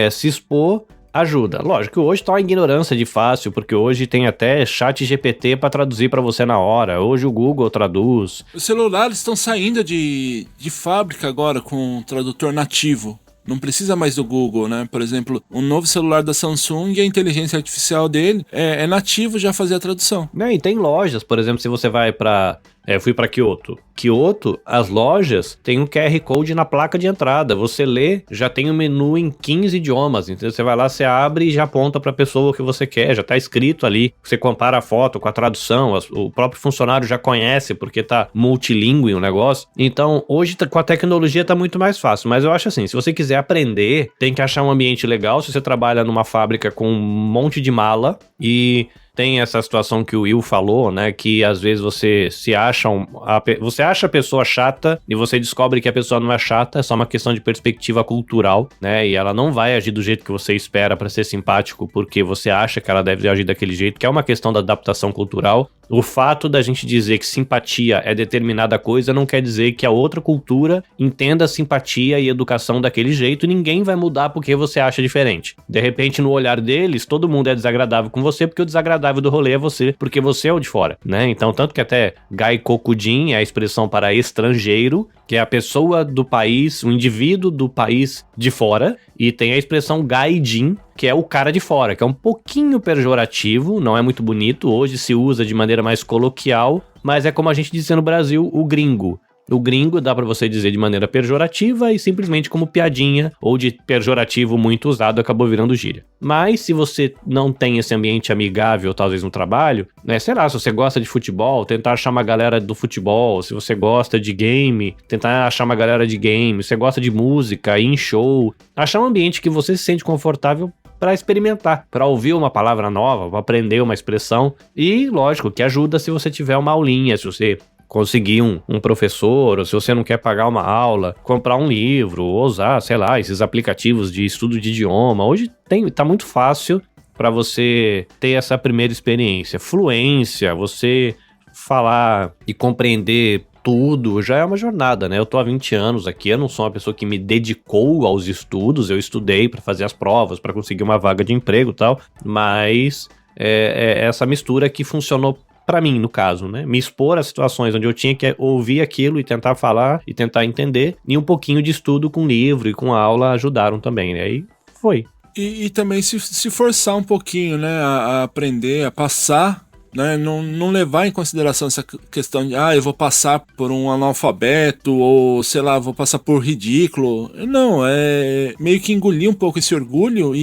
se expor ajuda. Lógico que hoje tá uma ignorância de fácil, porque hoje tem até chat GPT pra traduzir pra você na hora. Hoje o Google traduz. Os celulares estão saindo de fábrica agora com tradutor nativo. Não precisa mais do Google, né? Por exemplo, um novo celular da Samsung, a inteligência artificial dele é nativo já fazer a tradução. E tem lojas, por exemplo, se você vai pra... eu fui pra Kyoto. Kyoto, as lojas têm um QR Code na placa de entrada. Você lê, já tem um menu em 15 idiomas. Então você vai lá, você abre e já aponta pra pessoa o que você quer. Já tá escrito ali. Você compara a foto com a tradução. O próprio funcionário já conhece, porque tá multilingüe o negócio. Então, hoje com a tecnologia tá muito mais fácil. Mas eu acho assim, se você quiser aprender, tem que achar um ambiente legal. Se você trabalha numa fábrica com um monte de mala e... tem essa situação que o Will falou, né? Que às vezes você você acha a pessoa chata e você descobre que a pessoa não é chata, é só uma questão de perspectiva cultural, né? E ela não vai agir do jeito que você espera pra ser simpático, porque você acha que ela deve agir daquele jeito, que é uma questão da adaptação cultural. O fato da gente dizer que simpatia é determinada coisa não quer dizer que a outra cultura entenda simpatia e educação daquele jeito e ninguém vai mudar porque você acha diferente. De repente, no olhar deles, todo mundo é desagradável com você porque o desagradável do rolê é você, porque você é o de fora, né? Então, tanto que até Gaikokujin é a expressão para estrangeiro, que é a pessoa do país, o indivíduo do país de fora, e tem a expressão Gaijin, que é o cara de fora, que é um pouquinho pejorativo, não é muito bonito, hoje se usa de maneira mais coloquial, mas é como a gente diz no Brasil, o gringo. O gringo dá pra você dizer de maneira pejorativa e simplesmente como piadinha, ou de pejorativo muito usado acabou virando gíria. Mas se você não tem esse ambiente amigável, talvez no trabalho, né, sei lá, se você gosta de futebol, tentar achar uma galera do futebol, se você gosta de game, tentar achar uma galera de game, se você gosta de música, ir em show, achar um ambiente que você se sente confortável para experimentar, para ouvir uma palavra nova, para aprender uma expressão e, lógico, que ajuda se você tiver uma aulinha, se você conseguir um professor, ou se você não quer pagar uma aula, comprar um livro, ou usar, sei lá, esses aplicativos de estudo de idioma. Hoje tá muito fácil para você ter essa primeira experiência. Fluência, você falar e compreender tudo, já é uma jornada, né? Eu tô há 20 anos aqui, eu não sou uma pessoa que me dedicou aos estudos, eu estudei para fazer as provas, para conseguir uma vaga de emprego e tal, mas é essa mistura que funcionou pra mim, no caso, né? Me expor a situações onde eu tinha que ouvir aquilo e tentar falar e tentar entender, e um pouquinho de estudo com livro e com aula ajudaram também, né? Aí foi. E também se forçar um pouquinho, né? A aprender, a passar, né? Não levar em consideração essa questão de, eu vou passar por um analfabeto, ou sei lá, vou passar por ridículo. Não, é meio que engolir um pouco esse orgulho,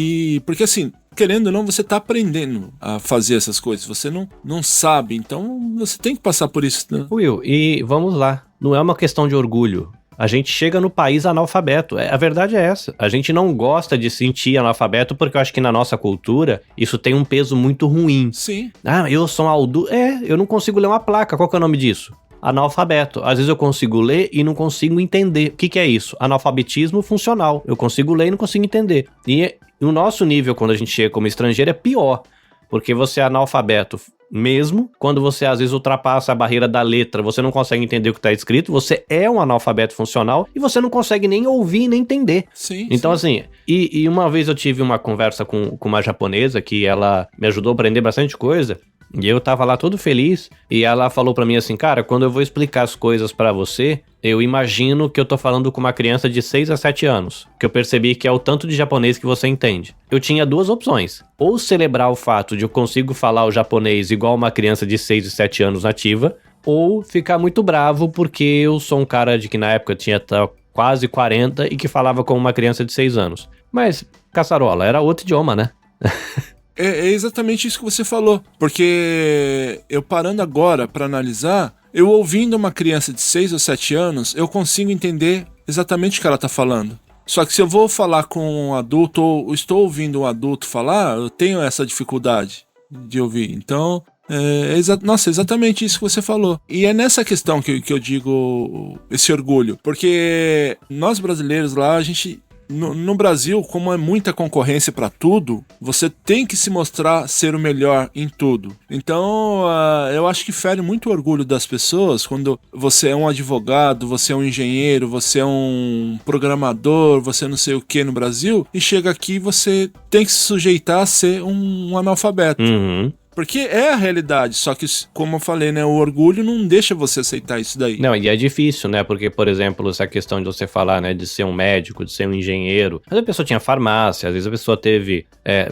porque assim, querendo ou não, você tá aprendendo a fazer essas coisas, você não sabe, então você tem que passar por isso, né? Will, e vamos lá, não é uma questão de orgulho. A gente chega no país analfabeto. A verdade é essa. A gente não gosta de sentir analfabeto porque eu acho que na nossa cultura isso tem um peso muito ruim. Sim. Eu sou um eu não consigo ler uma placa. Qual que é o nome disso? Analfabeto. Às vezes eu consigo ler e não consigo entender. O que é isso? Analfabetismo funcional. Eu consigo ler e não consigo entender. E o nosso nível, quando a gente chega como estrangeiro, é pior. Porque você é analfabeto mesmo, quando você às vezes ultrapassa a barreira da letra, você não consegue entender o que está escrito, você é um analfabeto funcional e você não consegue nem ouvir nem entender. Sim, então, sim. assim, e uma vez eu tive uma conversa com uma japonesa que ela me ajudou a aprender bastante coisa, e eu tava lá todo feliz, e ela falou pra mim assim, cara, quando eu vou explicar as coisas pra você, eu imagino que eu tô falando com uma criança de 6 a 7 anos, que eu percebi que é o tanto de japonês que você entende. Eu tinha duas opções, ou celebrar o fato de eu consigo falar o japonês igual uma criança de 6 e 7 anos nativa, ou ficar muito bravo porque eu sou um cara de que na época tinha quase 40 e que falava como uma criança de 6 anos. Mas, caçarola, era outro idioma, né? É exatamente isso que você falou, porque eu parando agora para analisar, eu ouvindo uma criança de 6 ou 7 anos, eu consigo entender exatamente o que ela tá falando. Só que se eu vou falar com um adulto, ou estou ouvindo um adulto falar, eu tenho essa dificuldade de ouvir. Então, exatamente isso que você falou. E é nessa questão que eu digo esse orgulho, porque nós brasileiros lá, a gente... No Brasil, como é muita concorrência para tudo, você tem que se mostrar ser o melhor em tudo. Então, eu acho que fere muito o orgulho das pessoas quando você é um advogado, você é um engenheiro, você é um programador, você não sei o que no Brasil, e chega aqui e você tem que se sujeitar a ser um analfabeto. Uhum. Porque é a realidade, só que, como eu falei, né, o orgulho não deixa você aceitar isso daí. Não, e é difícil, né, porque, por exemplo, essa questão de você falar, né, de ser um médico, de ser um engenheiro, às vezes a pessoa tinha farmácia, às vezes a pessoa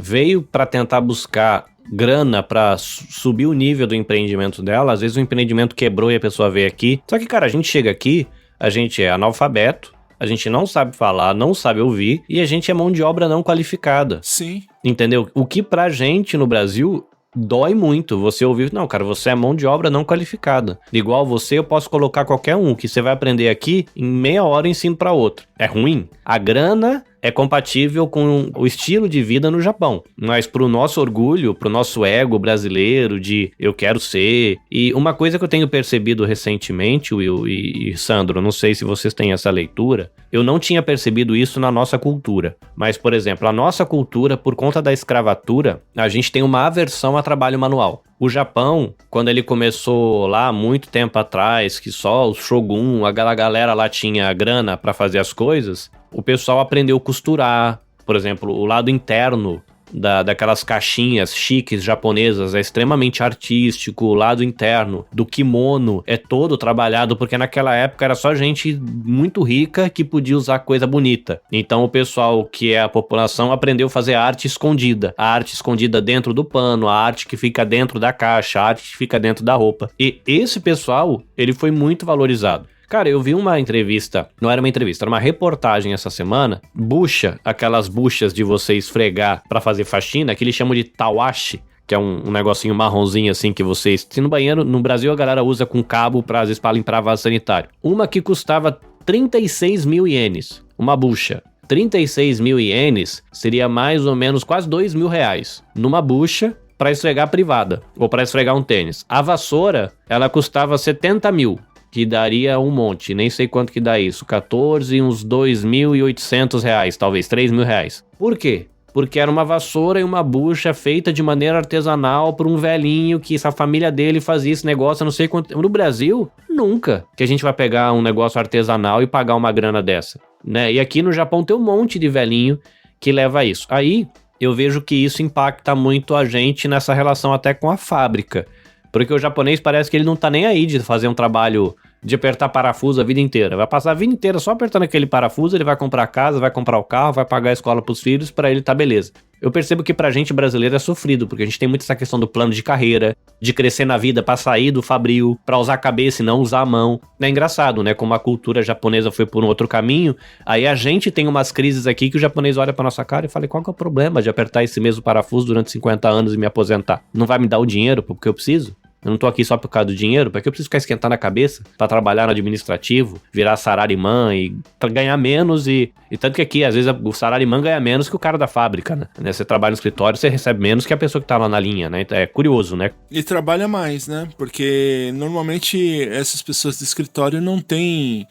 veio pra tentar buscar grana pra subir o nível do empreendimento dela, às vezes o empreendimento quebrou e a pessoa veio aqui, só que, cara, a gente chega aqui, a gente é analfabeto, a gente não sabe falar, não sabe ouvir, e a gente é mão de obra não qualificada. Sim. Entendeu? O que pra gente no Brasil... dói muito você ouvir, não, cara, você é mão de obra não qualificada. Igual você, eu posso colocar qualquer um, que você vai aprender aqui, em meia hora eu ensino pra outro. É ruim? A grana é compatível com o estilo de vida no Japão. Mas pro nosso orgulho, pro nosso ego brasileiro de eu quero ser... E uma coisa que eu tenho percebido recentemente, Will e Sandro, não sei se vocês têm essa leitura, eu não tinha percebido isso na nossa cultura. Mas, por exemplo, a nossa cultura, por conta da escravatura, a gente tem uma aversão a trabalho manual. O Japão, quando ele começou lá muito tempo atrás, que só o shogun, a galera lá tinha grana pra fazer as coisas, o pessoal aprendeu a costurar. Por exemplo, o lado interno daquelas caixinhas chiques japonesas é extremamente artístico. O lado interno do kimono é todo trabalhado, porque naquela época era só gente muito rica que podia usar coisa bonita. Então o pessoal que é a população aprendeu a fazer arte escondida. A arte escondida dentro do pano, a arte que fica dentro da caixa, a arte que fica dentro da roupa. E esse pessoal, ele foi muito valorizado. Cara, eu vi uma entrevista, não era uma entrevista, era uma reportagem essa semana, bucha, aquelas buchas de você esfregar pra fazer faxina, que eles chamam de tawashi, que é um negocinho marronzinho assim que você... Se no banheiro, no Brasil a galera usa com cabo pra, às vezes, pra limpar vaso sanitário. Uma que custava 36 mil ienes, uma bucha. 36 mil ienes seria mais ou menos quase 2 mil reais numa bucha pra esfregar privada, ou pra esfregar um tênis. A vassoura, ela custava 70 mil. Que daria um monte, nem sei quanto que dá isso, 14, uns 2.800 reais, talvez 3 mil reais. Por quê? porque era uma vassoura e uma bucha feita de maneira artesanal por um velhinho que a família dele fazia esse negócio, eu não sei quanto... No Brasil, nunca que a gente vai pegar um negócio artesanal e pagar uma grana dessa, né? E aqui no Japão tem um monte de velhinho que leva a isso. Aí, eu vejo que isso impacta muito a gente nessa relação até com a fábrica, porque o japonês parece que ele não tá nem aí de fazer um trabalho de apertar parafuso a vida inteira. Vai passar a vida inteira só apertando aquele parafuso, ele vai comprar a casa, vai comprar o carro, vai pagar a escola pros filhos, pra ele tá beleza. Eu percebo que pra gente brasileiro é sofrido, porque a gente tem muito essa questão do plano de carreira, de crescer na vida pra sair do fabril, pra usar a cabeça e não usar a mão. É engraçado, né? Como a cultura japonesa foi por um outro caminho, aí a gente tem umas crises aqui que o japonês olha pra nossa cara e fala, qual que é o problema de apertar esse mesmo parafuso durante 50 anos e me aposentar? Não vai me dar o dinheiro porque eu preciso? Eu não tô aqui só por causa do dinheiro, porque eu preciso ficar esquentando a cabeça pra trabalhar no administrativo, virar salarimã e ganhar menos e tanto que aqui, às vezes, o salarimã ganha menos que o cara da fábrica, né? Você trabalha no escritório, você recebe menos que a pessoa que tá lá na linha, né? É curioso, né? E trabalha mais, né? Porque normalmente essas pessoas de escritório não tem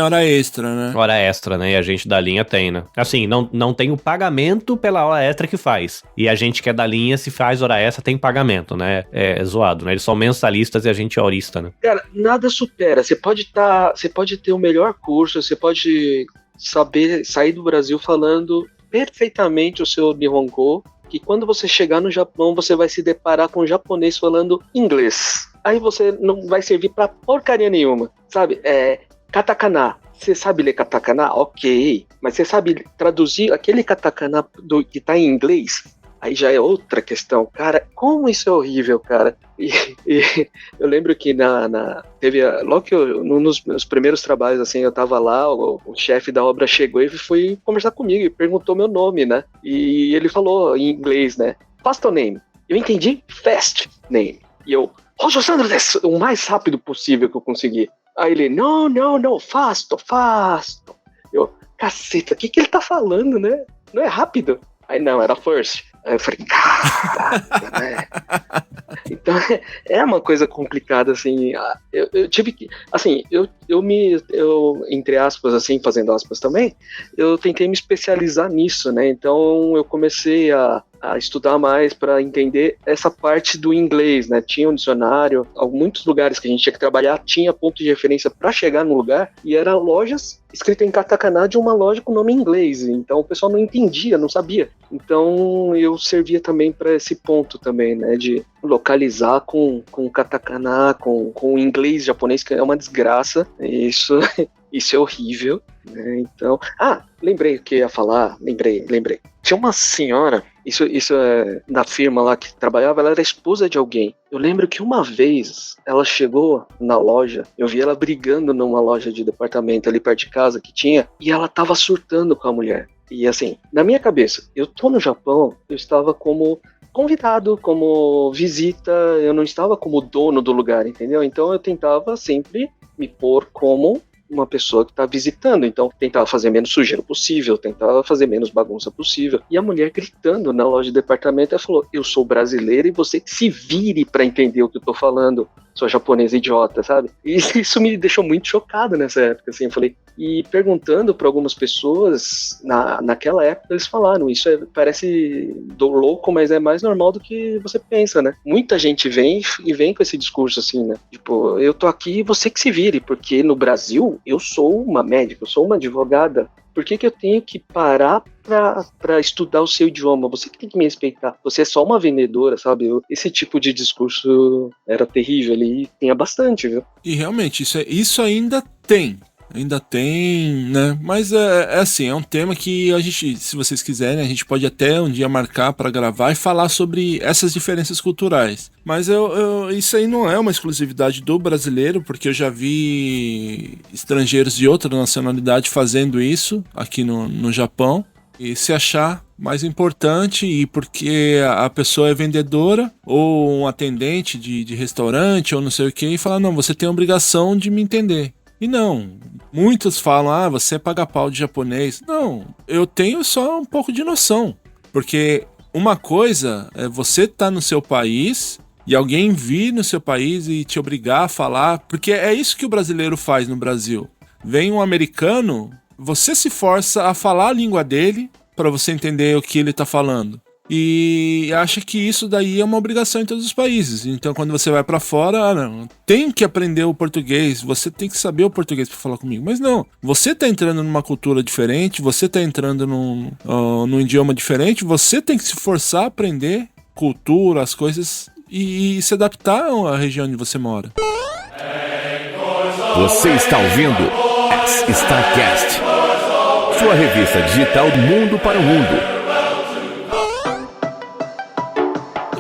hora extra, né? Hora extra, né? E a gente da linha tem, né? Assim, não tem o pagamento pela hora extra que faz. E a gente que é da linha, se faz hora extra, tem pagamento, né? É zoado, né? Eles são mensalistas e a gente é horista, né? Cara, nada supera. Você pode ter o melhor curso, você pode saber sair do Brasil falando perfeitamente o seu Nihongo, que quando você chegar no Japão, você vai se deparar com um japonês falando inglês. Aí você não vai servir pra porcaria nenhuma, sabe? Katakana. Você sabe ler katakana? Ok. Mas você sabe traduzir aquele katakana que tá em inglês? Aí já é outra questão. Cara, como isso é horrível, cara. E eu lembro que teve logo que nos meus primeiros trabalhos, assim, eu tava lá, o chefe da obra chegou e foi conversar comigo e perguntou meu nome, né? E ele falou em inglês, né? Fast name. Eu entendi fast name. E eu, Rojo Sandro, o mais rápido possível que eu consegui. Aí ele, não, fasto. Eu, caceta, o que ele tá falando, né? Não é rápido. Aí não, era first. Aí eu falei, caraca, né? Então é uma coisa complicada, assim. Eu tive que, assim, eu entre aspas, assim, fazendo aspas também, eu tentei me especializar nisso, né? Então eu comecei a estudar mais para entender essa parte do inglês, né? Tinha um dicionário, muitos lugares que a gente tinha que trabalhar tinha ponto de referência para chegar no lugar e era lojas escritas em katakana de uma loja com nome em inglês, então o pessoal não entendia, não sabia. Então eu servia também para esse ponto também, né? De localizar com katakana, com inglês japonês, que é uma desgraça. Isso é horrível, né? Então, lembrei o que eu ia falar, lembrei. Tinha uma senhora, isso é da firma lá que trabalhava, ela era esposa de alguém. Eu lembro que uma vez ela chegou na loja, eu vi ela brigando numa loja de departamento ali perto de casa que tinha, e ela tava surtando com a mulher. E assim, na minha cabeça, eu tô no Japão, eu estava como convidado, como visita, eu não estava como dono do lugar, entendeu? Então eu tentava sempre me pôr como uma pessoa que tá visitando, então tentava fazer menos sujeira possível, tentava fazer menos bagunça possível. E a mulher gritando na loja de departamento, ela falou, eu sou brasileira e você que se vire pra entender o que eu tô falando, sua japonesa idiota, sabe? E isso me deixou muito chocado nessa época, assim, eu falei, e perguntando para algumas pessoas, naquela época eles falaram, isso parece louco, mas é mais normal do que você pensa, né? Muita gente vem com esse discurso assim, né? Tipo, eu tô aqui, você que se vire, porque no Brasil eu sou uma médica, eu sou uma advogada. Por que eu tenho que parar pra estudar o seu idioma? Você que tem que me respeitar. Você é só uma vendedora, sabe? Esse tipo de discurso era terrível ali, tinha bastante, viu? E realmente, isso ainda tem. Ainda tem, né? Mas é assim, é um tema que a gente, se vocês quiserem, a gente pode até um dia marcar para gravar e falar sobre essas diferenças culturais. Mas isso aí não é uma exclusividade do brasileiro, porque eu já vi estrangeiros de outra nacionalidade fazendo isso aqui no Japão. E se achar mais importante, e porque a pessoa é vendedora ou um atendente de restaurante ou não sei o que, e fala, não, você tem a obrigação de me entender. E não, muitos falam, você é paga-pau de japonês. Não, eu tenho só um pouco de noção. Porque uma coisa é você estar no seu país e alguém vir no seu país e te obrigar a falar. Porque é isso que o brasileiro faz no Brasil. Vem um americano, você se força a falar a língua dele para você entender o que ele tá falando. E acha que isso daí é uma obrigação em todos os países. Então, quando você vai pra fora, tem que aprender o português, você tem que saber o português pra falar comigo. Mas não, você tá entrando numa cultura diferente, você tá entrando num idioma diferente, você tem que se forçar a aprender cultura, as coisas e se adaptar à região onde você mora. Você está ouvindo StarCast, sua revista digital do mundo para o mundo.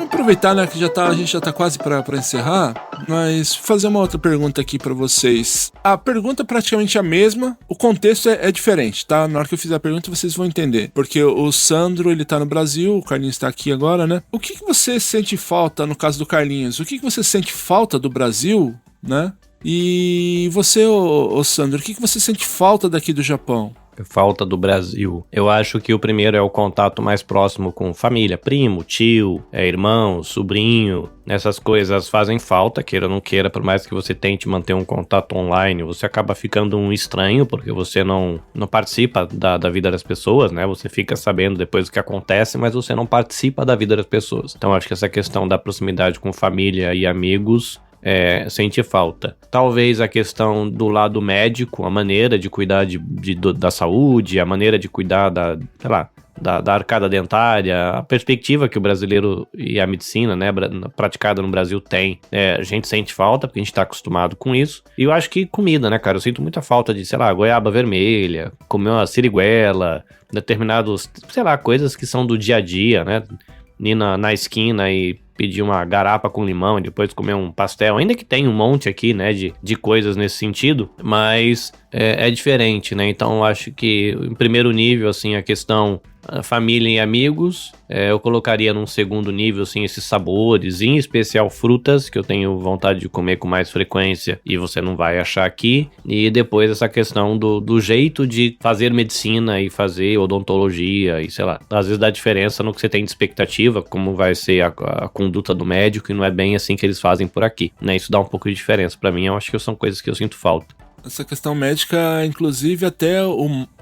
Aproveitar, né, que a gente já tá quase para encerrar, mas fazer uma outra pergunta aqui para vocês. A pergunta é praticamente a mesma, o contexto é diferente, tá? Na hora que eu fizer a pergunta vocês vão entender. Porque o Sandro, ele tá no Brasil, o Carlinhos tá aqui agora, né? O que você sente falta, no caso do Carlinhos, o que você sente falta do Brasil, né? E você, ô Sandro, o que você sente falta daqui do Japão? Falta do Brasil. Eu acho que o primeiro é o contato mais próximo com família, primo, tio, irmão, sobrinho. Essas coisas fazem falta, queira ou não queira, por mais que você tente manter um contato online, você acaba ficando um estranho, porque você não participa da vida das pessoas, né? Você fica sabendo depois o que acontece, mas você não participa da vida das pessoas. Então acho que essa questão da proximidade com família e amigos sente falta. Talvez a questão do lado médico, a maneira de cuidar da saúde, a maneira de cuidar da arcada dentária, a perspectiva que o brasileiro e a medicina, né, praticada no Brasil tem, a gente sente falta, porque a gente tá acostumado com isso. E eu acho que comida, né, cara, eu sinto muita falta de, goiaba vermelha, comer uma siriguela, determinados, coisas que são do dia a dia, né, ir na esquina e pedir uma garapa com limão e depois comer um pastel, ainda que tem um monte aqui, né, de coisas nesse sentido, mas é diferente, né, então eu acho que em primeiro nível, assim, a questão família e amigos, eu colocaria num segundo nível, assim, esses sabores, em especial frutas, que eu tenho vontade de comer com mais frequência e você não vai achar aqui, e depois essa questão do jeito de fazer medicina e fazer odontologia e às vezes dá diferença no que você tem de expectativa, como vai ser a conduta do médico, e não é bem assim que eles fazem por aqui, né, isso dá um pouco de diferença pra mim, eu acho que são coisas que eu sinto falta. Essa questão médica, inclusive até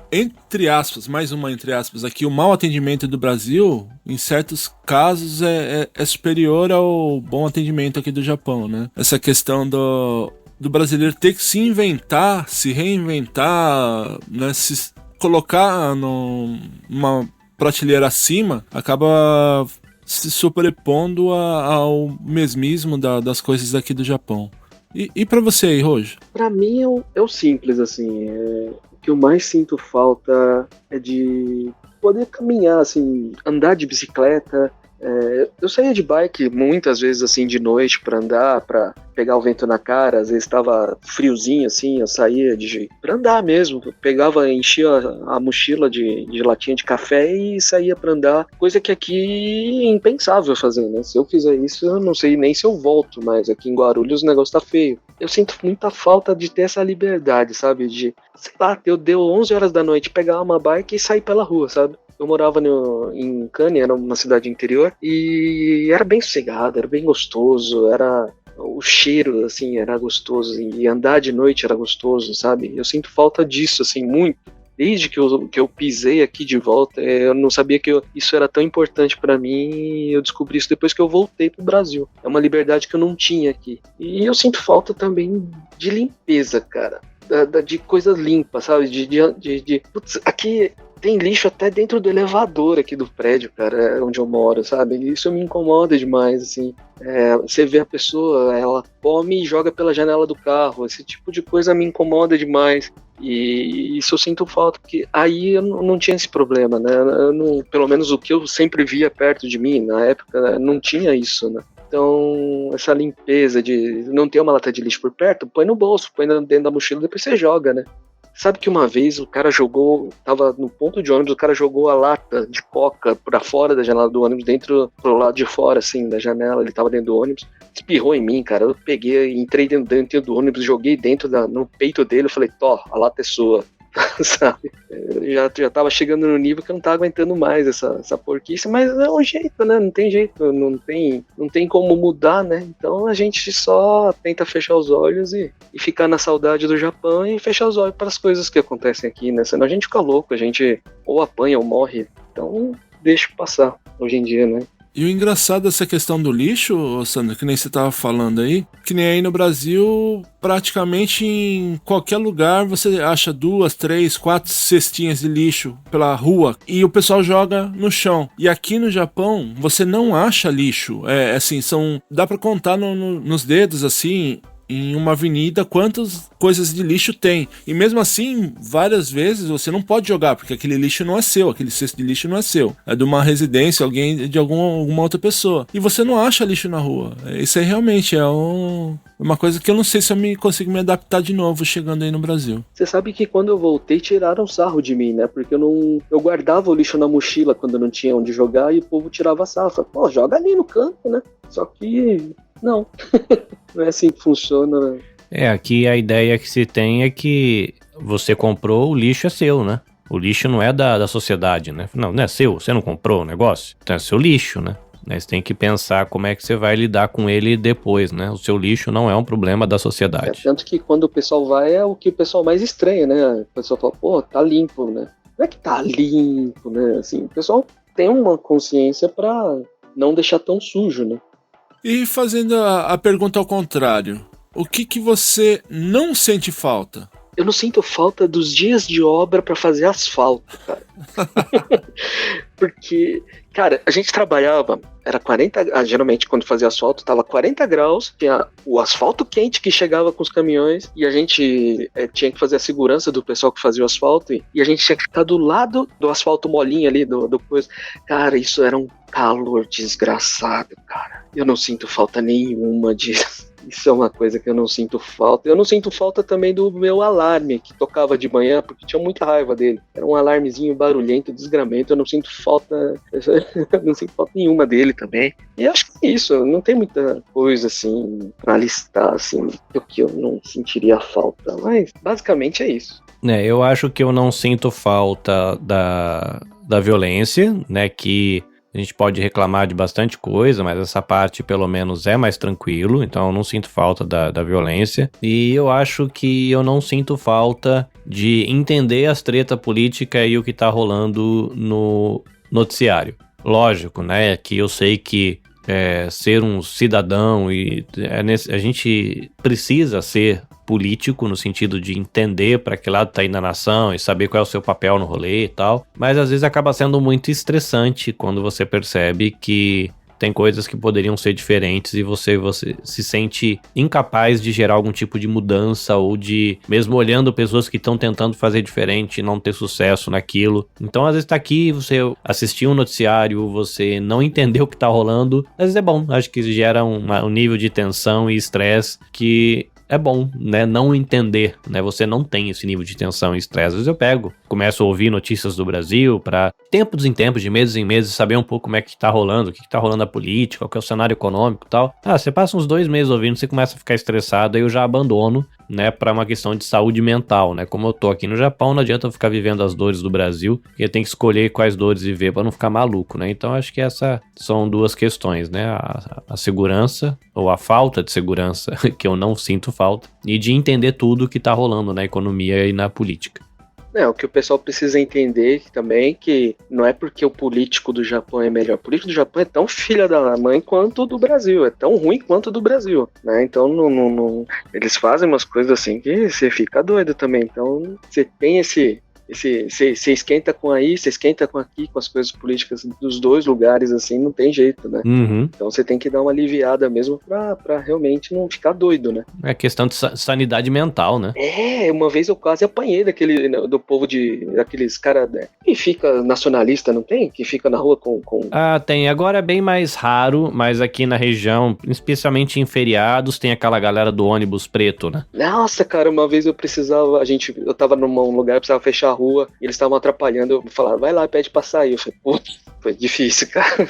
entre aspas, mais uma entre aspas aqui, o mau atendimento do Brasil, em certos casos, é superior ao bom atendimento aqui do Japão, né? Essa questão do brasileiro ter que se inventar, se reinventar, né? Se colocar numa prateleira acima, acaba se sobrepondo ao mesmismo das coisas aqui do Japão. E pra você aí, Rojo? Pra mim é o simples, assim. O que eu mais sinto falta é de poder caminhar, assim, andar de bicicleta. Eu saía de bike muitas vezes, assim, de noite pra andar, pra pegar o vento na cara. Às vezes estava friozinho, assim, eu saía pra andar mesmo. Eu enchia a mochila de latinha de café e saía pra andar. Coisa que aqui é impensável fazer, né? Se eu fizer isso, eu não sei nem se eu volto, mas aqui em Guarulhos o negócio tá feio. Eu sinto muita falta de ter essa liberdade, sabe? De, deu 11 horas da noite, pegar uma bike e sair pela rua, sabe? Eu morava em Cane, era uma cidade interior, e era bem sossegado, era bem gostoso, o cheiro, assim, era gostoso, e andar de noite era gostoso, sabe? Eu sinto falta disso, assim, muito. Desde que eu pisei aqui de volta, eu não sabia que isso era tão importante pra mim, e eu descobri isso depois que eu voltei pro Brasil. É uma liberdade que eu não tinha aqui. E eu sinto falta também de limpeza, cara. De coisa limpa, sabe? Putz, aqui tem lixo até dentro do elevador aqui do prédio, cara, onde eu moro, sabe? Isso me incomoda demais, assim. Você vê a pessoa, ela come e joga pela janela do carro. Esse tipo de coisa me incomoda demais. E isso eu sinto falta, porque aí eu não tinha esse problema, né? Pelo menos o que eu sempre via perto de mim, na época, não tinha isso, né? Então, essa limpeza de não ter uma lata de lixo por perto, põe no bolso, põe dentro da mochila, depois você joga, né? Sabe que uma vez o cara tava no ponto de ônibus, o cara jogou a lata de coca pra fora da janela do ônibus, pro lado de fora, assim, da janela, ele tava dentro do ônibus, espirrou em mim, cara, eu peguei, entrei dentro do ônibus, joguei no peito dele, eu falei, a lata é sua, sabe? Eu já tava chegando no nível que eu não tava aguentando mais essa porquice, mas é um jeito, né? Não tem jeito, não tem como mudar, né? Então a gente só tenta fechar os olhos e ficar na saudade do Japão e fechar os olhos para as coisas que acontecem aqui, né? Senão a gente fica louco, a gente ou apanha ou morre Então, deixo passar hoje em dia, né? E o engraçado dessa questão do lixo, Sandro, que nem você estava falando aí, que nem aí no Brasil, praticamente em qualquer lugar você acha 2, 3, 4 cestinhas de lixo pela rua e o pessoal joga no chão. E aqui no Japão, você não acha lixo. Assim, dá para contar nos dedos, assim, em uma avenida quantas coisas de lixo tem. E mesmo assim, várias vezes você não pode jogar, porque aquele lixo não é seu, aquele cesto de lixo não é seu. É de uma residência, alguém de alguma outra pessoa. E você não acha lixo na rua. Isso aí realmente é uma coisa que eu não sei se eu consigo me adaptar de novo chegando aí no Brasil. Você sabe que quando eu voltei, tiraram sarro de mim, né? Porque eu guardava o lixo na mochila quando não tinha onde jogar e o povo tirava sarro. Pô, joga ali no canto, né? Só que não. Não é assim que funciona, né? Aqui a ideia que se tem é que você comprou, o lixo é seu, né? O lixo não é da sociedade, né? Não é seu, você não comprou o negócio. Então é seu lixo, né? Você tem que pensar como é que você vai lidar com ele depois, né? O seu lixo não é um problema da sociedade. Tanto que quando o pessoal vai, é o que o pessoal mais estranha, né? O pessoal fala, pô, tá limpo, né? Não é que tá limpo, né? Assim, o pessoal tem uma consciência pra não deixar tão sujo, né? E fazendo a pergunta ao contrário, o que você não sente falta? Eu não sinto falta dos dias de obra pra fazer asfalto, cara. Porque, cara, a gente trabalhava, era 40, geralmente quando fazia asfalto tava 40 graus, tinha o asfalto quente que chegava com os caminhões e a gente tinha que fazer a segurança do pessoal que fazia o asfalto e a gente tinha que ficar do lado do asfalto molinho ali, do coisa. Cara, isso era um calor desgraçado, cara. Eu não sinto falta nenhuma disso. Isso é uma coisa que eu não sinto falta. Eu não sinto falta também do meu alarme, que tocava de manhã, porque tinha muita raiva dele. Era um alarmezinho barulhento, desgramento. Eu não sinto falta. Eu não sinto falta nenhuma dele também. E acho que é isso. Não tem muita coisa assim pra listar, assim, do que eu não sentiria falta. Mas basicamente é isso. Eu acho que eu não sinto falta da violência, né? Que a gente pode reclamar de bastante coisa, mas essa parte pelo menos é mais tranquilo, então eu não sinto falta da violência. E eu acho que eu não sinto falta de entender as tretas políticas e o que tá rolando no noticiário. Lógico, né, que eu sei que ser um cidadão e a gente precisa ser político no sentido de entender para que lado tá indo a nação e saber qual é o seu papel no rolê e tal, mas às vezes acaba sendo muito estressante quando você percebe que tem coisas que poderiam ser diferentes e você se sente incapaz de gerar algum tipo de mudança ou de, mesmo olhando pessoas que estão tentando fazer diferente, não ter sucesso naquilo. Então, às vezes tá aqui, você assistir um noticiário, você não entender o que tá rolando, às vezes é bom. Acho que gera um nível de tensão e estresse que é bom, né, não entender, né, você não tem esse nível de tensão e estresse. Às vezes começo a ouvir notícias do Brasil pra tempos em tempos, de meses em meses, saber um pouco como é que tá rolando, o que tá rolando na política, qual que é o cenário econômico e tal. Você passa uns 2 meses ouvindo, você começa a ficar estressado, aí eu já abandono, né, pra uma questão de saúde mental, né, como eu tô aqui no Japão, não adianta eu ficar vivendo as dores do Brasil, porque eu tenho que escolher quais dores viver pra não ficar maluco, né, então acho que essas são 2 questões, né, a segurança, ou a falta de segurança, que eu não sinto falta, e de entender tudo que tá rolando na economia e na política. O que o pessoal precisa entender também que não é porque o político do Japão é melhor. O político do Japão é tão filha da mãe quanto o do Brasil, é tão ruim quanto o do Brasil, né? Então eles fazem umas coisas assim que você fica doido também. Então você tem você esquenta com aí, você esquenta com aqui, com as coisas políticas dos 2 lugares, assim, não tem jeito, né? Uhum. Então você tem que dar uma aliviada mesmo pra realmente não ficar doido, né? É questão de sanidade mental, né? Uma vez eu quase apanhei do povo daqueles caras que fica nacionalista, não tem? Que fica na rua com... Tem. Agora é bem mais raro, mas aqui na região, especialmente em feriados, tem aquela galera do ônibus preto, né? Nossa, cara, uma vez eu tava num lugar, eu precisava fechar a rua, e eles estavam atrapalhando, eu falaram, vai lá, pede pra sair. Eu falei, pô, foi difícil, cara.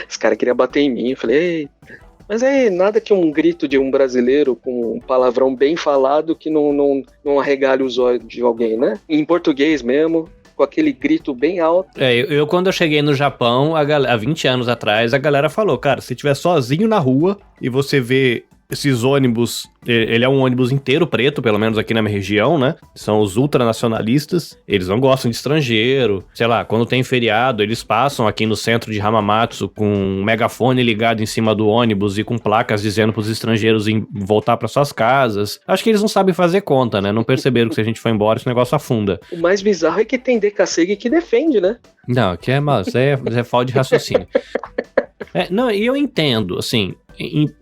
Os caras queriam bater em mim, eu falei, eita. Mas nada que um grito de um brasileiro com um palavrão bem falado que não arregale os olhos de alguém, né? Em português mesmo, com aquele grito bem alto. Eu quando eu cheguei no Japão, há 20 anos atrás, a galera falou, cara, se estiver sozinho na rua e você vê esses ônibus, ele é um ônibus inteiro preto, pelo menos aqui na minha região, né? São os ultranacionalistas, eles não gostam de estrangeiro. Sei lá, quando tem feriado, eles passam aqui no centro de Hamamatsu com um megafone ligado em cima do ônibus e com placas dizendo pros estrangeiros voltar para suas casas. Acho que eles não sabem fazer conta, né? Não perceberam que se a gente for embora, esse negócio afunda. O mais bizarro é que tem DKSEG que defende, né? Não, que é, mas é falta de raciocínio. Não, e eu entendo, assim,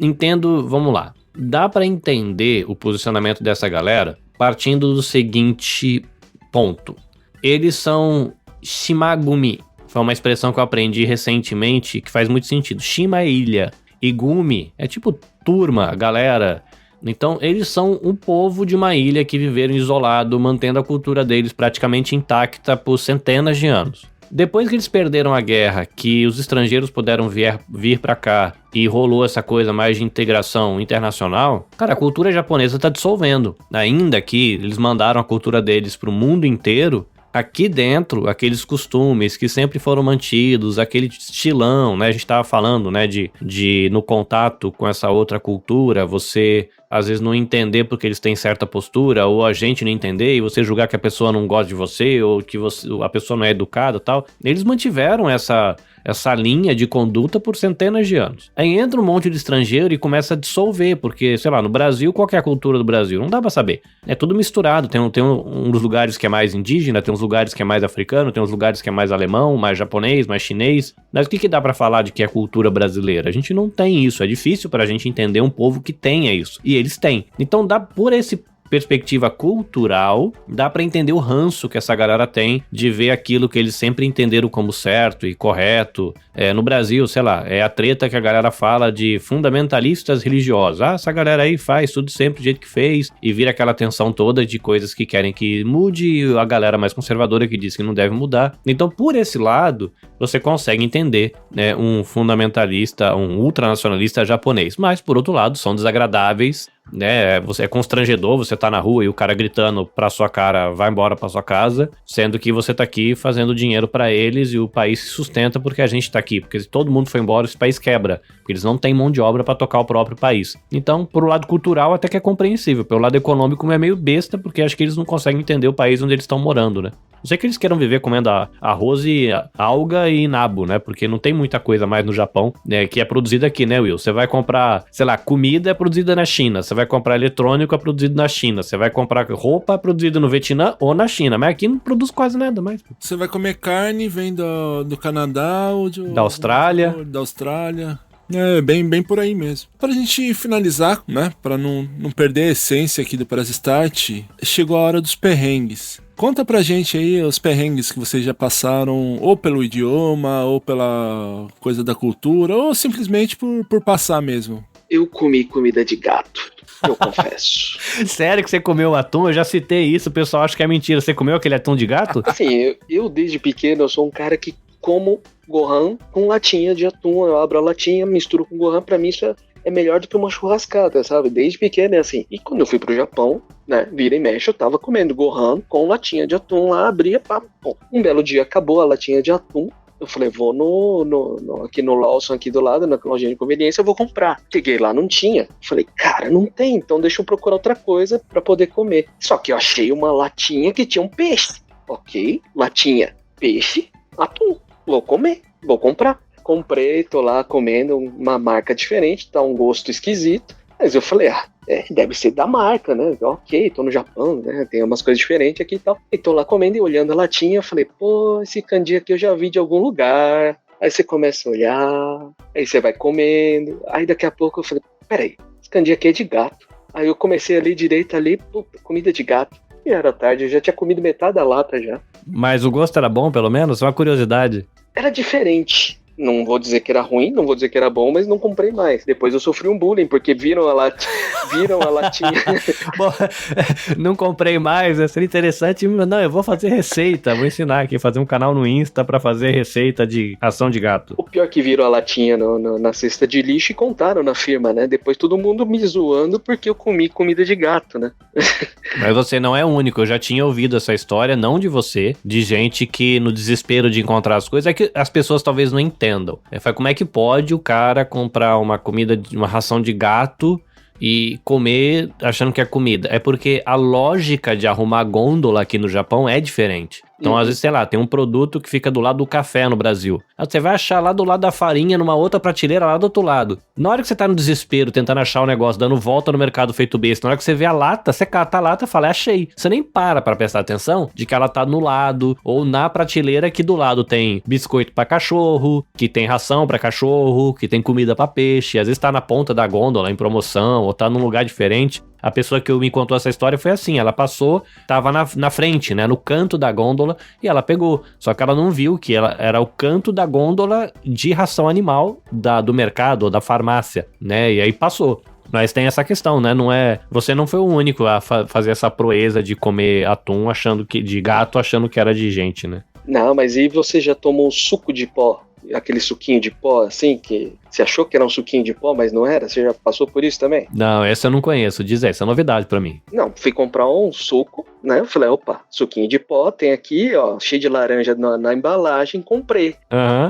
entendo, vamos lá. Dá pra entender o posicionamento dessa galera partindo do seguinte ponto. Eles são Shimagumi. Foi uma expressão que eu aprendi recentemente que faz muito sentido. Shima é ilha. E Gumi é tipo turma, galera. Então, eles são um povo de uma ilha que viveram isolado, mantendo a cultura deles praticamente intacta por centenas de anos. Depois que eles perderam a guerra, que os estrangeiros puderam vir pra cá e rolou essa coisa mais de integração internacional, cara, a cultura japonesa tá dissolvendo. Ainda que eles mandaram a cultura deles pro mundo inteiro, aqui dentro, aqueles costumes que sempre foram mantidos, aquele estilão, né? A gente tava falando, né, de no contato com essa outra cultura, você às vezes não entender porque eles têm certa postura, ou a gente não entender e você julgar que a pessoa não gosta de você, ou que a pessoa não é educada e tal. Eles mantiveram essa linha de conduta por centenas de anos. Aí entra um monte de estrangeiro e começa a dissolver, porque, sei lá, no Brasil, qual que é a cultura do Brasil? Não dá pra saber. É tudo misturado. Tem um dos lugares que é mais indígena, tem uns lugares que é mais africano, tem uns lugares que é mais alemão, mais japonês, mais chinês. Mas o que dá pra falar de que é cultura brasileira? A gente não tem isso. É difícil pra gente entender um povo que tenha isso. E eles têm. Então dá por esse perspectiva cultural, dá pra entender o ranço que essa galera tem de ver aquilo que eles sempre entenderam como certo e correto. No Brasil, sei lá, é a treta que a galera fala de fundamentalistas religiosos. Ah, essa galera aí faz tudo sempre do jeito que fez e vira aquela tensão toda de coisas que querem que mude e a galera mais conservadora que diz que não deve mudar. Então, por esse lado, você consegue entender, né, um fundamentalista, um ultranacionalista japonês. Mas, por outro lado, são desagradáveis, né? Você é constrangedor, você tá na rua e o cara gritando pra sua cara, vai embora pra sua casa, sendo que você tá aqui fazendo dinheiro pra eles e o país se sustenta porque a gente tá aqui, porque se todo mundo for embora, esse país quebra, porque eles não têm mão de obra pra tocar o próprio país. Então, por lado cultural até que é compreensível, pelo lado econômico é meio besta, porque acho que eles não conseguem entender o país onde eles estão morando, né? Não sei que eles queiram viver comendo arroz e alga e nabo, né? Porque não tem muita coisa mais no Japão, né, que é produzida aqui, né, Will? Você vai comprar, sei lá, comida é produzida na China, você vai comprar eletrônico é produzido na China, você vai comprar roupa é produzida no Vietnã ou na China, mas aqui não produz quase nada mais. Você vai comer carne, vem do Canadá ou da Austrália. Da Austrália. É, bem por aí mesmo. Pra gente finalizar, né, pra não perder a essência aqui do Press Start, chegou a hora dos perrengues. Conta pra gente aí os perrengues que vocês já passaram, ou pelo idioma, ou pela coisa da cultura, ou simplesmente por passar mesmo. Eu comi comida de gato, eu confesso. Sério que você comeu atum? Eu já citei isso, o pessoal acha que é mentira. Você comeu aquele atum de gato? Assim, eu desde pequeno, eu sou um cara que como Gohan com latinha de atum. Eu abro a latinha, misturo com Gohan, pra mim isso é melhor do que uma churrascada, sabe? Desde pequeno é assim. E quando eu fui pro Japão, né, vira e mexe, eu tava comendo Gohan com latinha de atum lá, abria, pá, pô. Um belo dia acabou a latinha de atum. Eu falei, vou aqui no Lawson, aqui do lado, na lojinha de conveniência, eu vou comprar. Cheguei lá, não tinha. Falei, cara, não tem, então deixa eu procurar outra coisa pra poder comer. Só que eu achei uma latinha que tinha um peixe. Ok, latinha, peixe, atum. Vou comer, vou comprar. Comprei, tô lá comendo uma marca diferente, tá um gosto esquisito. Mas eu falei, deve ser da marca, né? Ok, tô no Japão, né? Tem umas coisas diferentes aqui e tal. E tô lá comendo e olhando a latinha, eu falei, pô, esse kanji aqui eu já vi de algum lugar. Aí você começa a olhar, aí você vai comendo. Aí daqui a pouco eu falei, peraí, esse kanji aqui é de gato. Aí eu comecei ali direito ali, puta, comida de gato. E era tarde, eu já tinha comido metade da lata já. Mas o gosto era bom, pelo menos? É uma curiosidade. Era diferente. Não vou dizer que era ruim, não vou dizer que era bom, mas não comprei mais. Depois eu sofri um bullying, porque viram a latinha. Bom, não comprei mais, seria interessante. Não, eu vou fazer receita, vou ensinar aqui, fazer um canal no Insta pra fazer receita de ração de gato. O pior é que viram a latinha na cesta de lixo e contaram na firma, né? Depois todo mundo me zoando porque eu comi comida de gato, né? Mas você não é o único, eu já tinha ouvido essa história, não de você, de gente que no desespero de encontrar as coisas, é que as pessoas talvez não entendam. Como é que pode o cara comprar uma comida, uma ração de gato e comer achando que é comida. É porque a lógica de arrumar gôndola aqui no Japão é diferente. Então, às vezes, sei lá, tem um produto que fica do lado do café no Brasil. Aí você vai achar lá do lado da farinha, numa outra prateleira lá do outro lado. Na hora que você tá no desespero, tentando achar o negócio, dando volta no mercado feito besta, na hora que você vê a lata, você cata a lata e fala, achei. Você nem para pra prestar atenção de que ela tá no lado, ou na prateleira que do lado tem biscoito pra cachorro, que tem ração pra cachorro, que tem comida pra peixe. Às vezes tá na ponta da gôndola, em promoção, ou tá num lugar diferente. A pessoa que me contou essa história foi assim, ela passou, tava na frente, né, no canto da gôndola, e ela pegou. Só que ela não viu que ela era o canto da gôndola de ração animal do mercado ou da farmácia, né, e aí passou. Mas tem essa questão, né, você não foi o único a fazer essa proeza de comer atum de gato achando que era de gente, né. Não, mas e você já tomou um suco de pó? Aquele suquinho de pó, assim, que você achou que era um suquinho de pó, mas não era? Você já passou por isso também? Não, essa eu não conheço, diz essa é novidade pra mim. Não, fui comprar um suco, né? Eu falei, opa, suquinho de pó, tem aqui, ó, cheio de laranja na embalagem, comprei.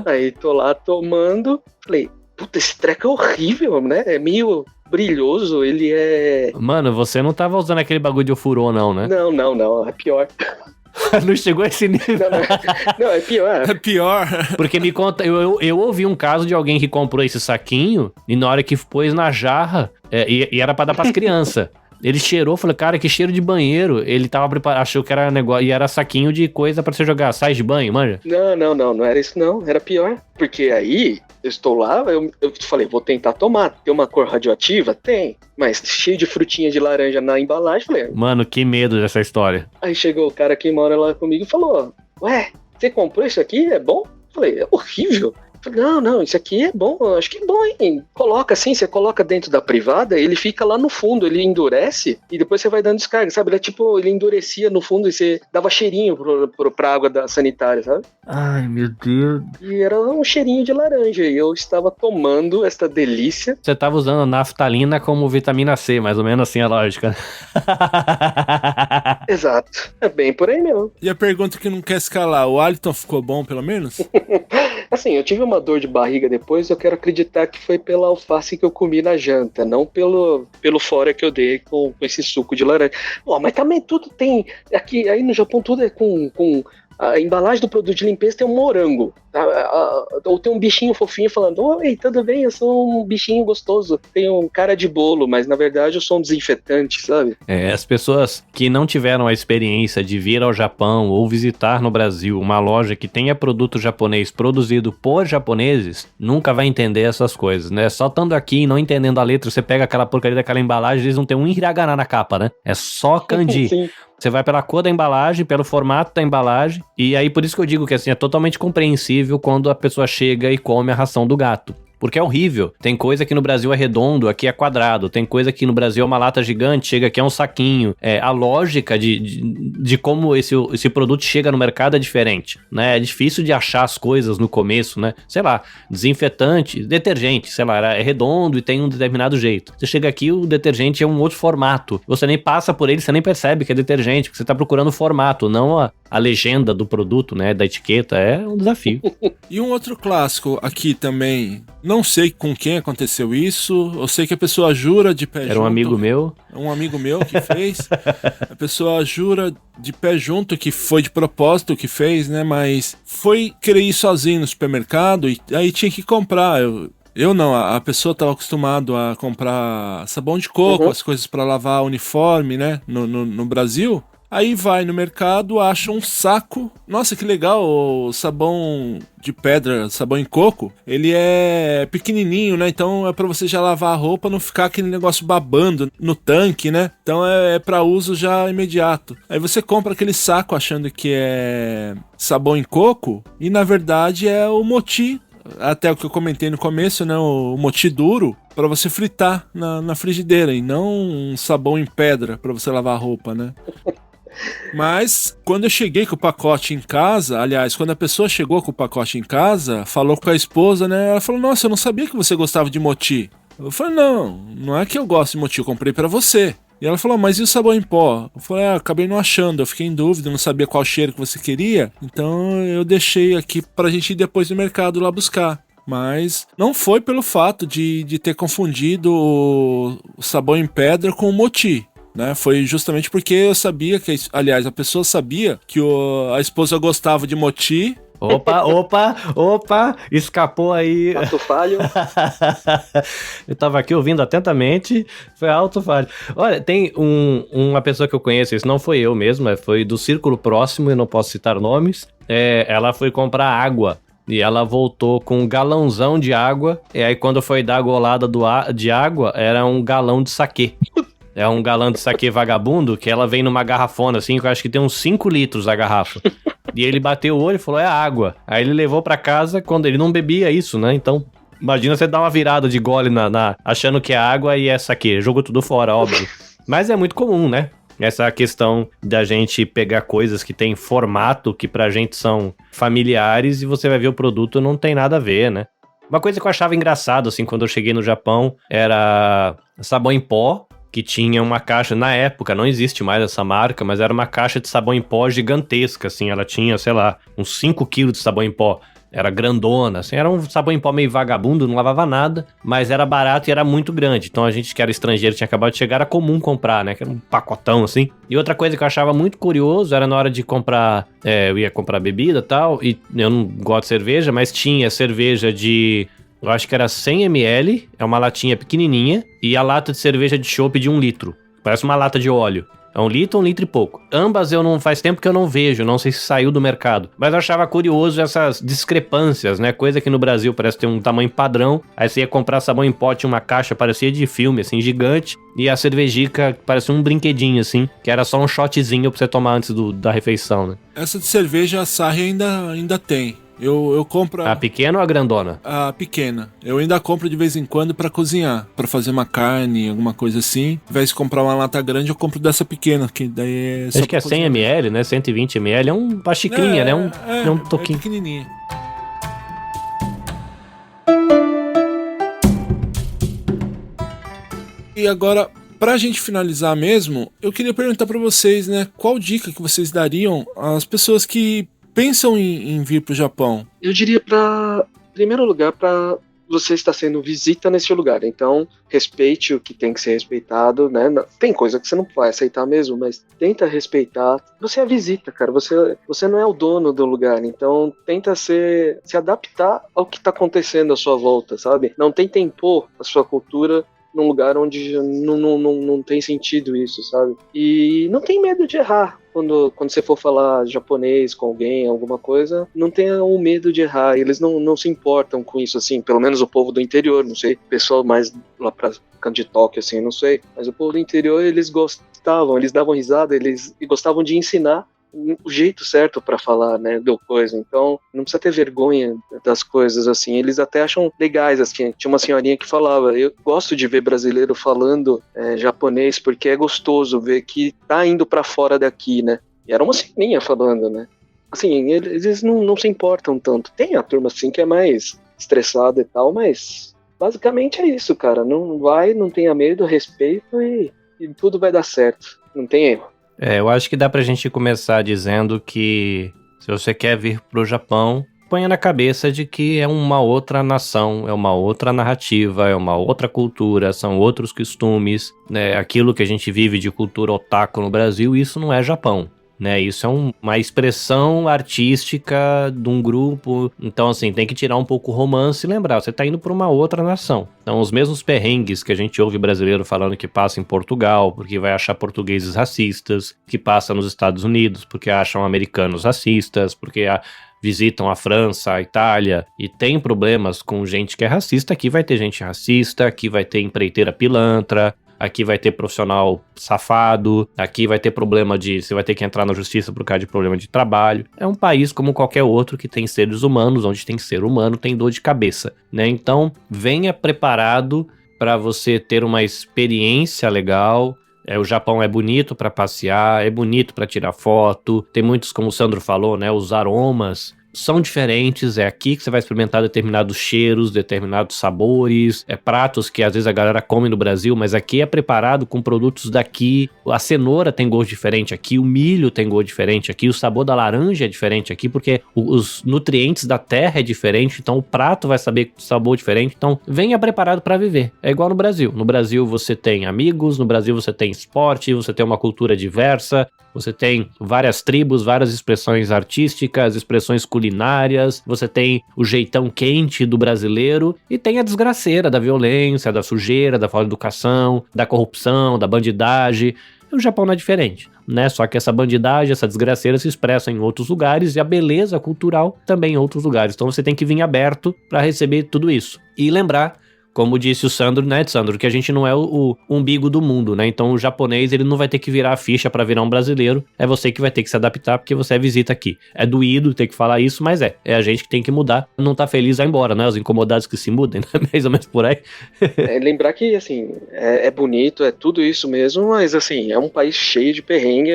Aí tô lá tomando, falei, puta, esse treco é horrível, né? É meio brilhoso, ele é... Mano, você não tava usando aquele bagulho de ofurô, não, né? Não, é pior. Não chegou a esse nível. Não, é pior. É pior. Porque me conta, eu ouvi um caso de alguém que comprou esse saquinho e na hora que pôs na jarra, e era pra dar pras crianças. Ele cheirou, falou, cara, que cheiro de banheiro. Ele tava preparado, achou que era negócio, e era saquinho de coisa pra você jogar, sais de banho, manja? Não era isso não, era pior. Porque aí, eu estou lá, eu falei, vou tentar tomar. Tem uma cor radioativa? Tem. Mas cheio de frutinha de laranja na embalagem, falei... Mano, que medo dessa história. Aí chegou o cara que mora lá comigo e falou, ué, você comprou isso aqui? É bom? Falei, é horrível. Falei, não, isso aqui é bom, acho que é bom, hein? Coloca assim, você coloca dentro da privada, ele fica lá no fundo, ele endurece e depois você vai dando descarga, sabe? Ele é tipo, ele endurecia no fundo e você dava cheirinho pra água sanitária, sabe? Ai, meu Deus. E era um cheirinho de laranja e eu estava tomando esta delícia. Você estava usando a naftalina como vitamina C, mais ou menos assim a lógica. Exato, é bem por aí mesmo. E a pergunta que não quer escalar, o hálito ficou bom pelo menos? Assim, eu tive uma dor de barriga depois, eu quero acreditar que foi pela alface que eu comi na janta, não pelo fora que eu dei com esse suco de laranja. Mas também tudo tem, aqui aí no Japão tudo é com a embalagem do produto de limpeza tem um morango, ou tem um bichinho fofinho falando, oi, tudo bem, eu sou um bichinho gostoso, tenho um cara de bolo, mas na verdade eu sou um desinfetante, sabe? As pessoas que não tiveram a experiência de vir ao Japão ou visitar no Brasil uma loja que tenha produto japonês produzido por japoneses, nunca vai entender essas coisas, né? Só estando aqui e não entendendo a letra, você pega aquela porcaria daquela embalagem, eles não tem um hiragana na capa, né? É só kanji. Sim. Você vai pela cor da embalagem, pelo formato da embalagem, e aí por isso que eu digo que assim, é totalmente compreensível quando a pessoa chega e come a ração do gato. Porque é horrível. Tem coisa que no Brasil é redondo, aqui é quadrado. Tem coisa que no Brasil é uma lata gigante, chega aqui é um saquinho. A lógica de como esse produto chega no mercado é diferente, né? É difícil de achar as coisas no começo, né? Sei lá, desinfetante, detergente, sei lá, é redondo e tem um determinado jeito. Você chega aqui, o detergente é um outro formato. Você nem passa por ele, você nem percebe que é detergente, porque você tá procurando o formato, não a legenda do produto, né? Da etiqueta. É um desafio. E um outro clássico aqui também... Não sei com quem aconteceu isso, eu sei que a pessoa jura de pé junto. Era um amigo meu. Um amigo meu que fez. A pessoa jura de pé junto que foi de propósito que fez, né? Mas foi querer ir sozinho no supermercado e aí tinha que comprar. Eu não, a pessoa estava acostumado a comprar sabão de coco, as coisas para lavar uniforme, né? No Brasil. Aí vai no mercado, acha um saco. Nossa, que legal, o sabão de pedra, sabão em coco. Ele é pequenininho, né? Então é pra você já lavar a roupa, não ficar aquele negócio babando no tanque, né? Então é pra uso já imediato. Aí você compra aquele saco achando que é sabão em coco e na verdade é o moti. Até o que eu comentei no começo, né? O moti duro pra você fritar na frigideira e não um sabão em pedra pra você lavar a roupa, né? Mas quando eu cheguei com o pacote em casa, aliás, quando a pessoa chegou com o pacote em casa, falou com a esposa, né? Ela falou, nossa, eu não sabia que você gostava de moti. Eu falei, não é que eu gosto de moti, eu comprei pra você. E ela falou, mas e o sabão em pó? Eu falei, acabei não achando, eu fiquei em dúvida, não sabia qual cheiro que você queria, então eu deixei aqui pra gente ir depois no mercado lá buscar. Mas não foi pelo fato de ter confundido o sabão em pedra com o moti, né? Foi justamente porque eu sabia que, aliás, a pessoa sabia que a esposa gostava de moti. Opa, escapou aí. Ato falho. Eu tava aqui ouvindo atentamente, foi alto falho. Olha, tem uma pessoa que eu conheço, isso não foi eu mesmo, foi do círculo próximo, eu não posso citar nomes. Ela foi comprar água e ela voltou com um galãozão de água, e aí quando foi dar a golada de água, era um galão de saquê. É um galão de saquê vagabundo, que ela vem numa garrafona assim, que eu acho que tem uns 5 litros a garrafa. E ele bateu o olho e falou, é água. Aí ele levou pra casa quando ele não bebia isso, né? Então, imagina você dar uma virada de gole achando que é água e é saquê. Jogou tudo fora, óbvio. Mas é muito comum, né? Essa questão da gente pegar coisas que tem formato, que pra gente são familiares, e você vai ver o produto não tem nada a ver, né? Uma coisa que eu achava engraçado, assim, quando eu cheguei no Japão, era sabão em pó, que tinha uma caixa, na época, não existe mais essa marca, mas era uma caixa de sabão em pó gigantesca, assim, ela tinha, sei lá, uns 5 quilos de sabão em pó, era grandona, assim, era um sabão em pó meio vagabundo, não lavava nada, mas era barato e era muito grande, então a gente que era estrangeiro, tinha acabado de chegar, era comum comprar, né, que era um pacotão, assim. E outra coisa que eu achava muito curioso, era na hora de comprar, eu ia comprar bebida e tal, e eu não gosto de cerveja, mas tinha cerveja de... Eu acho que era 100 ml, é uma latinha pequenininha, e a lata de cerveja de chopp de 1 litro. Parece uma lata de óleo. É 1 litro e pouco. Ambas faz tempo que eu não vejo, não sei se saiu do mercado. Mas eu achava curioso essas discrepâncias, né? Coisa que no Brasil parece ter um tamanho padrão. Aí você ia comprar sabão em pote, uma caixa parecia de filme, assim, gigante. E a cervejica parecia um brinquedinho, assim, que era só um shotzinho pra você tomar antes da refeição, né? Essa de cerveja a Asahi ainda tem. Eu compro a pequena ou a grandona? A pequena. Eu ainda compro de vez em quando pra cozinhar, pra fazer uma carne, alguma coisa assim. Ao invés de comprar uma lata grande, eu compro dessa pequena, que daí é só acho que é 100 ml, né? 120 ml, é uma xicrinha, né? Um toquinho. É pequenininha. E agora, pra gente finalizar mesmo, eu queria perguntar pra vocês, né? Qual dica que vocês dariam às pessoas que pensam em vir pro Japão? Eu diria em primeiro lugar, para você estar sendo visita nesse lugar. Então, respeite o que tem que ser respeitado, né? Tem coisa que você não vai aceitar mesmo, mas tenta respeitar. Você é visita, cara. Você não é o dono do lugar. Então, tenta se adaptar ao que está acontecendo à sua volta, sabe? Não tenta impor a sua cultura num lugar onde não tem sentido isso, sabe? E não tem medo de errar. Quando você for falar japonês com alguém, alguma coisa, não tenha o medo de errar. Eles não se importam com isso, assim. Pelo menos o povo do interior, não sei. O pessoal mais lá pra canto de Tóquio, assim, não sei. Mas o povo do interior, eles gostavam, eles davam risada, eles gostavam de ensinar o jeito certo pra falar, né, do coisa. Então, não precisa ter vergonha das coisas, assim. Eles até acham legais, assim. Tinha uma senhorinha que falava, eu gosto de ver brasileiro falando japonês, porque é gostoso ver que tá indo pra fora daqui, né. E era uma senhorinha falando, né. Assim, eles não se importam tanto. Tem a turma, assim, que é mais estressada e tal, mas basicamente é isso, cara. Não tenha medo, respeito e tudo vai dar certo. Não tem erro. Eu acho que dá pra gente começar dizendo que se você quer vir pro Japão, ponha na cabeça de que é uma outra nação, é uma outra narrativa, é uma outra cultura, são outros costumes, né? Aquilo que a gente vive de cultura otaku no Brasil, isso não é Japão, né? Isso é uma expressão artística de um grupo. Então, assim, tem que tirar um pouco o romance e lembrar, você tá indo pra uma outra nação. Então, os mesmos perrengues que a gente ouve brasileiro falando que passa em Portugal, porque vai achar portugueses racistas, que passa nos Estados Unidos, porque acham americanos racistas, porque visitam a França, a Itália, e tem problemas com gente que é racista. Aqui vai ter gente racista, aqui vai ter empreiteira pilantra, aqui vai ter profissional safado, aqui vai ter problema você vai ter que entrar na justiça por causa de problema de trabalho. É um país como qualquer outro que tem seres humanos, onde tem ser humano, tem dor de cabeça, né? Então, venha preparado para você ter uma experiência legal. O Japão é bonito para passear, é bonito para tirar foto, tem muitos, como o Sandro falou, né, os aromas são diferentes, é aqui que você vai experimentar determinados cheiros, determinados sabores, pratos que às vezes a galera come no Brasil, mas aqui é preparado com produtos daqui, a cenoura tem gosto diferente aqui, o milho tem gosto diferente aqui, o sabor da laranja é diferente aqui, porque os nutrientes da terra é diferente, então o prato vai saber sabor diferente, então venha preparado para viver. É igual no Brasil você tem amigos, no Brasil você tem esporte, você tem uma cultura diversa, você tem várias tribos, várias expressões artísticas, expressões culinárias, você tem o jeitão quente do brasileiro e tem a desgraceira da violência, da sujeira, da falta de educação, da corrupção, da bandidagem. E o Japão não é diferente, né? Só que essa bandidagem, essa desgraceira se expressa em outros lugares e a beleza cultural também em outros lugares. Então você tem que vir aberto para receber tudo isso. E lembrar, como disse o Sandro, né, Sandro, que a gente não é o umbigo do mundo, né? Então o japonês, ele não vai ter que virar a ficha pra virar um brasileiro, é você que vai ter que se adaptar porque você é visita aqui. É doído ter que falar isso, mas é a gente que tem que mudar. Não tá feliz, vai embora, né? Os incomodados que se mudem, né? Mais ou menos por aí. Lembrar que, assim, é bonito, é tudo isso mesmo, mas, assim, é um país cheio de perrengue,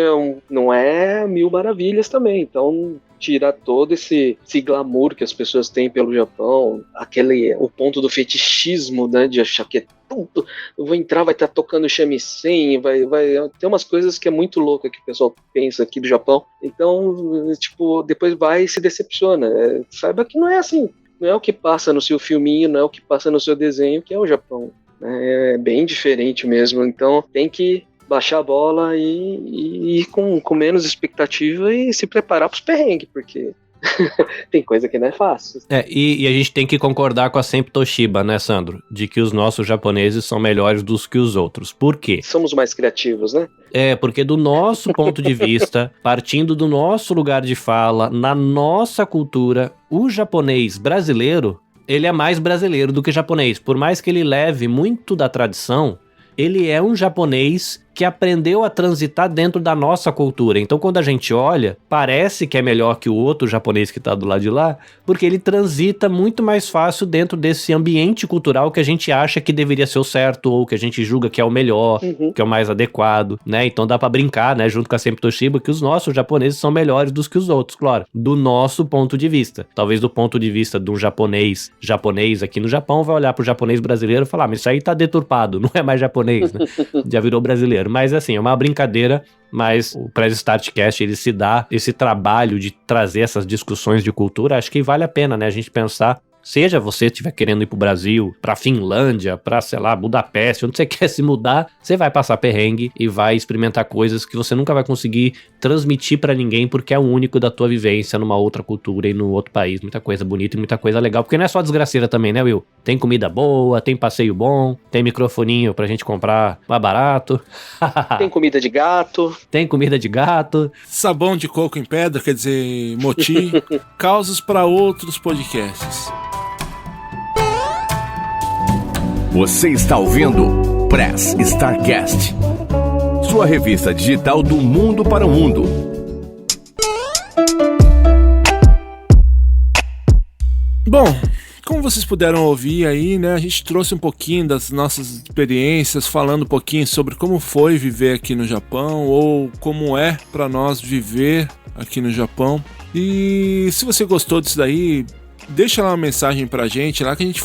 não é mil maravilhas também, então tirar todo esse glamour que as pessoas têm pelo Japão, o ponto do fetichismo, né, de achar que é tudo, eu vou entrar, vai estar tocando shamisen, vai tem umas coisas que é muito louca que o pessoal pensa aqui do Japão, então, tipo, depois vai e se decepciona, saiba que não é assim, não é o que passa no seu filminho, não é o que passa no seu desenho que é o Japão, é bem diferente mesmo, então tem que baixar a bola e ir com menos expectativa e se preparar para os perrengues, porque tem coisa que não é fácil. E a gente tem que concordar com a Sempre Toshiba, né, Sandro? De que os nossos japoneses são melhores dos que os outros. Por quê? Somos mais criativos, né? Porque do nosso ponto de vista, partindo do nosso lugar de fala, na nossa cultura, o japonês brasileiro, ele é mais brasileiro do que japonês. Por mais que ele leve muito da tradição, ele é um japonês que aprendeu a transitar dentro da nossa cultura. Então, quando a gente olha, parece que é melhor que o outro japonês que está do lado de lá, porque ele transita muito mais fácil dentro desse ambiente cultural que a gente acha que deveria ser o certo, ou que a gente julga que é o melhor, que é o mais adequado, né? Então dá pra brincar, né, junto com a Sempre Toshiba, que os nossos japoneses são melhores dos que os outros, claro, do nosso ponto de vista. Talvez do ponto de vista de um japonês aqui no Japão, vai olhar pro japonês brasileiro e falar, mas isso aí tá deturpado, não é mais japonês, né? Já virou brasileiro. Mas assim, é uma brincadeira, mas o Press Start Cast, ele se dá esse trabalho de trazer essas discussões de cultura, acho que vale a pena, né, a gente pensar, seja você estiver querendo ir pro Brasil, pra Finlândia, pra, sei lá, Budapeste, onde você quer se mudar, você vai passar perrengue e vai experimentar coisas que você nunca vai conseguir transmitir pra ninguém, porque é o único da tua vivência numa outra cultura e num outro país. Muita coisa bonita e muita coisa legal, porque não é só desgraceira também, né, Will? Tem comida boa, tem passeio bom, tem microfoninho pra gente comprar mais barato. Tem comida de gato. Tem comida de gato. Sabão de coco em pedra, quer dizer, moti. Causas para outros podcasts. Você está ouvindo Press Starcast, sua revista digital do mundo para o mundo. Bom, como vocês puderam ouvir aí, né, a gente trouxe um pouquinho das nossas experiências, falando um pouquinho sobre como foi viver aqui no Japão, ou como é para nós viver aqui no Japão. E se você gostou disso daí, deixa lá uma mensagem pra gente, lá que a gente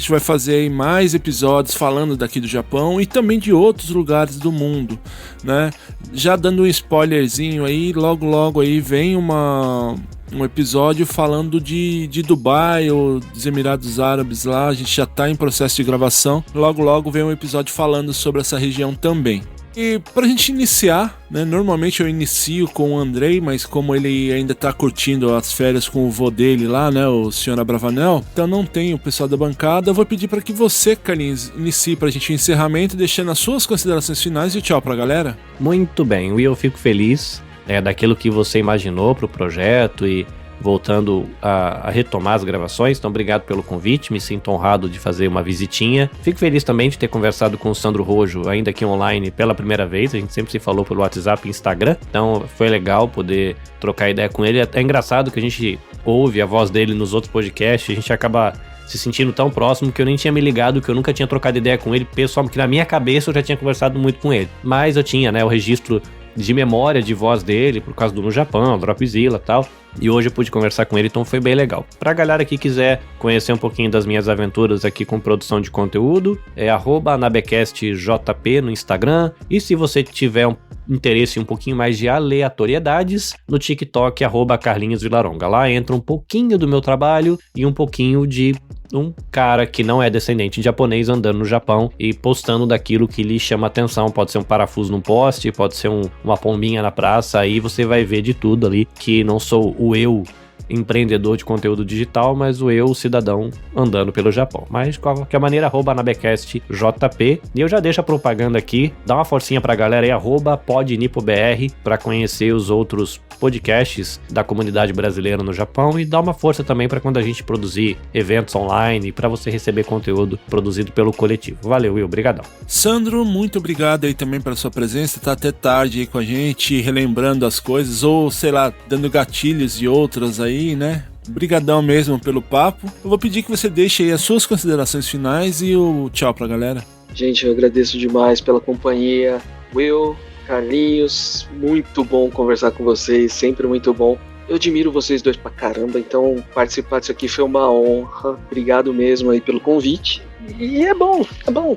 vai fazer aí mais episódios falando daqui do Japão e também de outros lugares do mundo, né? Já dando um spoilerzinho aí, logo aí vem um episódio falando de Dubai ou dos Emirados Árabes lá, a gente já tá em processo de gravação, logo vem um episódio falando sobre essa região também. E pra gente iniciar, né, normalmente eu inicio com o Andrei, mas como ele ainda tá curtindo as férias com o vô dele lá, né, o Sr. Abravanel, então não tem o pessoal da bancada, eu vou pedir para que você, Carlinhos, inicie pra gente o encerramento, deixando as suas considerações finais e tchau pra galera. Muito bem, Will, eu fico feliz daquilo que você imaginou pro projeto e voltando a retomar as gravações, então obrigado pelo convite, me sinto honrado de fazer uma visitinha. Fico feliz também de ter conversado com o Sandro Rojo, ainda aqui online pela primeira vez, a gente sempre se falou pelo WhatsApp e Instagram, então foi legal poder trocar ideia com ele. É até engraçado que a gente ouve a voz dele nos outros podcasts, a gente acaba se sentindo tão próximo que eu nem tinha me ligado, que eu nunca tinha trocado ideia com ele pessoal, porque na minha cabeça eu já tinha conversado muito com ele, mas eu tinha, né, o registro de memória de voz dele, por causa do No Japão, Dropzilla e tal. E hoje eu pude conversar com ele, então foi bem legal. Pra galera que quiser conhecer um pouquinho das minhas aventuras aqui com produção de conteúdo, é @anabecastjp no Instagram. E se você tiver um interesse em um pouquinho mais de aleatoriedades, no TikTok, @Carlinhos Vilaronga. Lá entra um pouquinho do meu trabalho e um pouquinho de um cara que não é descendente de japonês andando no Japão e postando daquilo que lhe chama atenção. Pode ser um parafuso num poste, pode ser uma pombinha na praça, aí você vai ver de tudo ali, que não sou o eu empreendedor de conteúdo digital, mas o eu cidadão andando pelo Japão. Mas de qualquer maneira, @anabecastjp. E eu já deixo a propaganda aqui, dá uma forcinha pra galera aí, @podnipobr, pra conhecer os outros podcasts da comunidade brasileira no Japão e dá uma força também para quando a gente produzir eventos online, para você receber conteúdo produzido pelo coletivo. Valeu, Will, obrigadão. Sandro, muito obrigado aí também pela sua presença, tá até tarde aí com a gente, relembrando as coisas, ou sei lá, dando gatilhos e outras aí, né? Obrigadão mesmo pelo papo. Eu vou pedir que você deixe aí as suas considerações finais e o tchau pra galera. Gente, eu agradeço demais pela companhia. Will, Carlinhos, muito bom conversar com vocês, sempre muito bom. Eu admiro vocês dois pra caramba, então participar disso aqui foi uma honra. Obrigado mesmo aí pelo convite. E é bom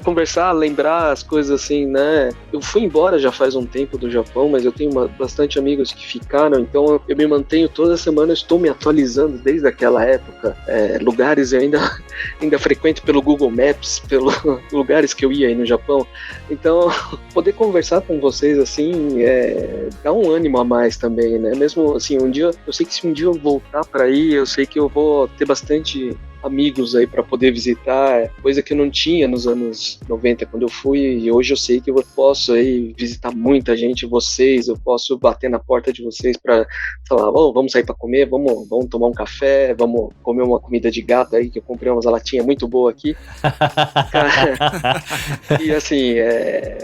conversar, lembrar as coisas assim, né? Eu fui embora já faz um tempo do Japão, mas eu tenho bastante amigos que ficaram, então eu me mantenho toda semana, eu estou me atualizando desde aquela época. Lugares eu ainda frequento pelo Google Maps, pelos lugares que eu ia aí no Japão. Então, poder conversar com vocês assim, dá um ânimo a mais também, né? Mesmo assim, eu sei que se um dia eu voltar para aí, eu sei que eu vou ter bastante amigos aí para poder visitar, coisa que eu não tinha nos anos 90 quando eu fui, e hoje eu sei que eu posso aí visitar muita gente, vocês, eu posso bater na porta de vocês para falar, vamos sair para comer, vamos tomar um café, vamos comer uma comida de gato aí, que eu comprei umas latinhas muito boa aqui. E assim,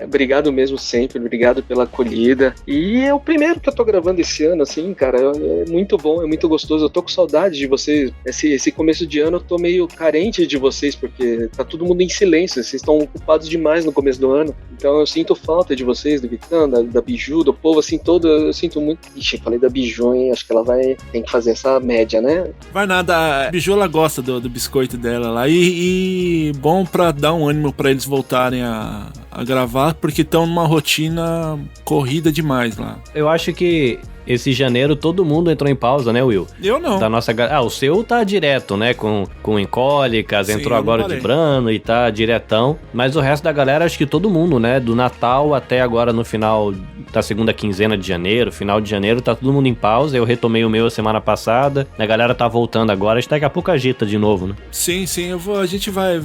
obrigado mesmo sempre, obrigado pela acolhida, e é o primeiro que eu tô gravando esse ano, assim, cara, é muito bom, é muito gostoso, eu tô com saudade de vocês, esse começo de ano eu tô meio carente de vocês, porque tá todo mundo em silêncio, vocês estão ocupados demais no começo do ano, então eu sinto falta de vocês, do Vitão, da Biju, do povo, assim, todo, eu sinto muito. Ixi, eu falei da Biju, hein, acho que ela tem que fazer essa média, né? Vai nada, a Biju, ela gosta do biscoito dela lá, e bom pra dar um ânimo pra eles voltarem a gravar, porque estão numa rotina corrida demais lá. Eu acho que esse janeiro todo mundo entrou em pausa, né, Will? Eu não. O seu tá direto, né? Com encólicas, sim, entrou agora de Brano e tá diretão. Mas o resto da galera, acho que todo mundo, né? Do Natal até agora no final da segunda quinzena de janeiro, final de janeiro, tá todo mundo em pausa. Eu retomei o meu a semana passada. A galera tá voltando agora, acho que daqui a pouco agita de novo, né? Sim, a gente vai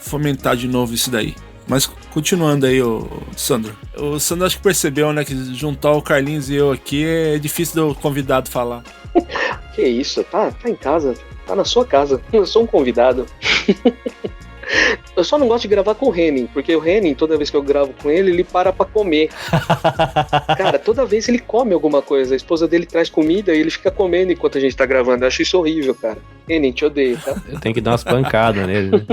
fomentar de novo isso daí. Mas continuando aí, Sandro. O Sandro acho que percebeu, né, que juntar o Carlinhos e eu aqui é difícil do convidado falar. Que isso, tá em casa, tá na sua casa. Eu sou um convidado. Eu só não gosto de gravar com o Henning, porque o Henning, toda vez que eu gravo com ele para pra comer. Cara, toda vez ele come alguma coisa, a esposa dele traz comida e ele fica comendo enquanto a gente tá gravando. Eu acho isso horrível, cara. Henning, te odeio, tá? Eu tenho que dar umas pancadas nele, né?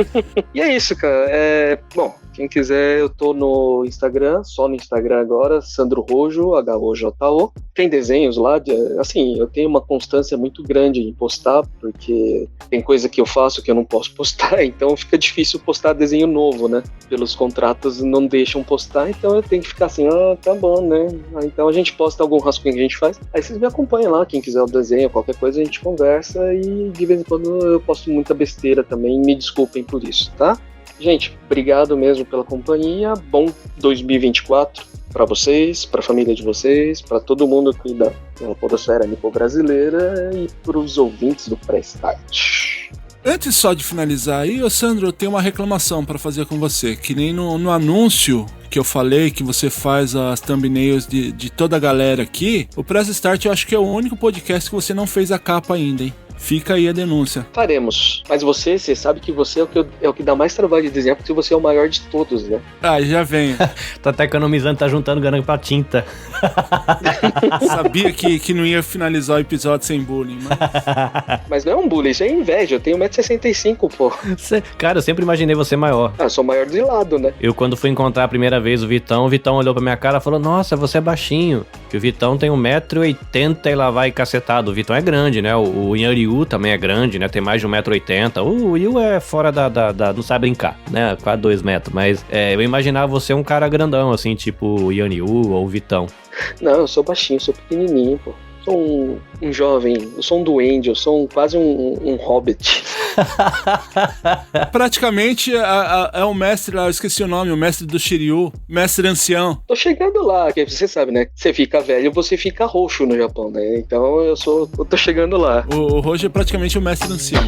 E é isso, cara. Bom, quem quiser, eu tô no Instagram, só no Instagram agora, Sandro Rojo, HOJO. Tem desenhos lá, assim, eu tenho uma constância muito grande em postar, porque tem coisa que eu faço que eu não posso postar, então fica difícil postar desenho novo, né? Pelos contratos não deixam postar, então eu tenho que ficar assim, tá bom, né? Então a gente posta algum rascunho que a gente faz, aí vocês me acompanham lá, quem quiser o desenho, qualquer coisa a gente conversa, e de vez em quando eu posto muita besteira também, me desculpem por isso, tá? Gente, obrigado mesmo pela companhia, bom 2024 para vocês, para a família de vocês, para todo mundo aqui da podosfera nipo-brasileira e para os ouvintes do Pré-Start. Antes só de finalizar aí, Sandro, eu tenho uma reclamação para fazer com você, que nem no anúncio que eu falei, que você faz as thumbnails de toda a galera aqui, o Press Start eu acho que é o único podcast que você não fez a capa ainda, hein? Fica aí a denúncia. Faremos. Mas você sabe que você é o que dá mais trabalho de desenhar, porque você é o maior de todos, né? Ah, já venho. Tá economizando, tá juntando grana pra tinta. Sabia que não ia finalizar o episódio sem bullying, mas... Mas não é um bullying, isso é inveja. Eu tenho 1,65m, pô. Cara, eu sempre imaginei você maior. Ah, eu sou maior de lado, né? Eu, quando fui encontrar a primeira vez o Vitão olhou pra minha cara e falou, nossa, você é baixinho. Que o Vitão tem 1,80m e lá vai cacetado. O Vitão é grande, né? O Yanryu também é grande, né? Tem mais de 1,80m. O Yu é fora não sabe brincar, né? Quase 2 metros. Mas eu imaginava você um cara grandão, assim, tipo o Yanryu ou o Vitão. Não, eu sou baixinho, sou pequenininho, pô. Sou um jovem, eu sou um duende, eu sou quase um hobbit. Praticamente é o mestre lá, eu esqueci o nome, o mestre do Shiryu, mestre ancião. Tô chegando lá, que você sabe, né? Você fica velho, você fica roxo no Japão, né? Então eu tô chegando lá. O roxo é praticamente o mestre ancião.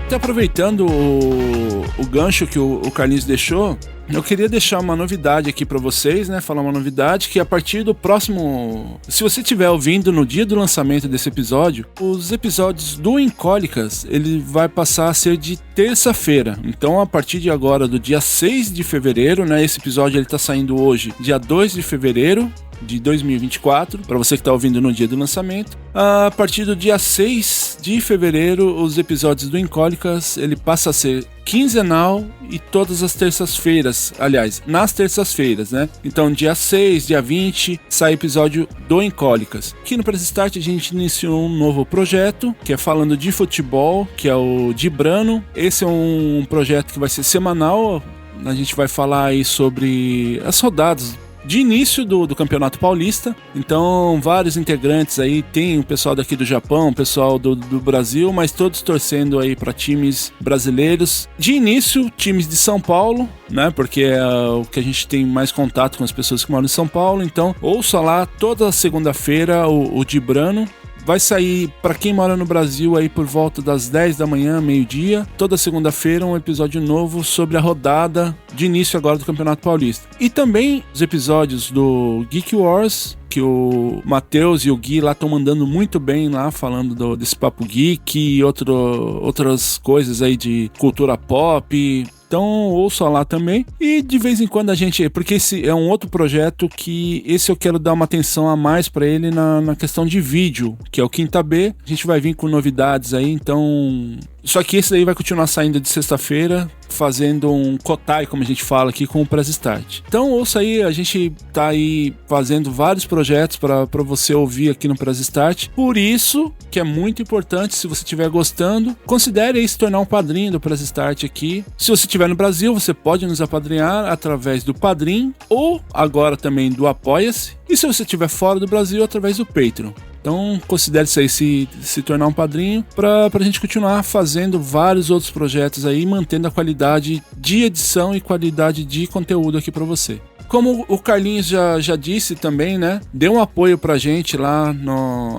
Até aproveitando o gancho que o Carlinhos deixou, eu queria deixar uma novidade aqui pra vocês, né? Falar uma novidade que a partir do próximo... Se você estiver ouvindo no dia do lançamento desse episódio, os episódios do Incólicas, ele vai passar a ser de terça-feira. Então, a partir de agora, do dia 6 de fevereiro, né? Esse episódio ele tá saindo hoje, dia 2 de fevereiro de 2024, para você que tá ouvindo no dia do lançamento. A partir do dia 6 de fevereiro, os episódios do Incólicas, ele passa a ser quinzenal e todas as terças-feiras, aliás, nas terças-feiras, né? Então, dia 6, dia 20, sai episódio do Incólicas. Aqui no Press Start a gente iniciou um novo projeto, que é falando de futebol, que é o Dibrano. Esse é um projeto que vai ser semanal, a gente vai falar aí sobre as rodadas de início do Campeonato Paulista. Então, vários integrantes aí, tem o pessoal daqui do Japão, o pessoal do Brasil, mas todos torcendo aí para times brasileiros. De início, times de São Paulo, né? Porque é o que a gente tem mais contato com as pessoas que moram em São Paulo. Então, ouça lá toda segunda-feira o Dibrano. Vai sair, para quem mora no Brasil, aí por volta das 10 da manhã, meio-dia. Toda segunda-feira, um episódio novo sobre a rodada de início agora do Campeonato Paulista. E também os episódios do Geek Wars, que o Matheus e o Gui lá estão mandando muito bem lá, falando desse papo geek e outras coisas aí de cultura pop. Então ouça lá também. E de vez em quando a gente... Porque esse é um outro projeto que... Esse eu quero dar uma atenção a mais pra ele na questão de vídeo, que é o Quinta B. A gente vai vir com novidades aí, então... Só que esse daí vai continuar saindo de sexta-feira, fazendo um kotai, como a gente fala aqui, com o Press Start. Então ouça aí, a gente tá aí fazendo vários projetos para você ouvir aqui no Press Start. Por isso que é muito importante, se você estiver gostando, considere aí se tornar um padrinho do Press Start aqui. Se você estiver no Brasil, você pode nos apadrinhar através do Padrim ou agora também do Apoia-se. E se você estiver fora do Brasil, através do Patreon. Então considere isso aí, se tornar um padrinho, pra gente continuar fazendo vários outros projetos aí, mantendo a qualidade de edição e qualidade de conteúdo aqui pra você. Como o Carlinhos já disse também, né? Dê um apoio pra gente lá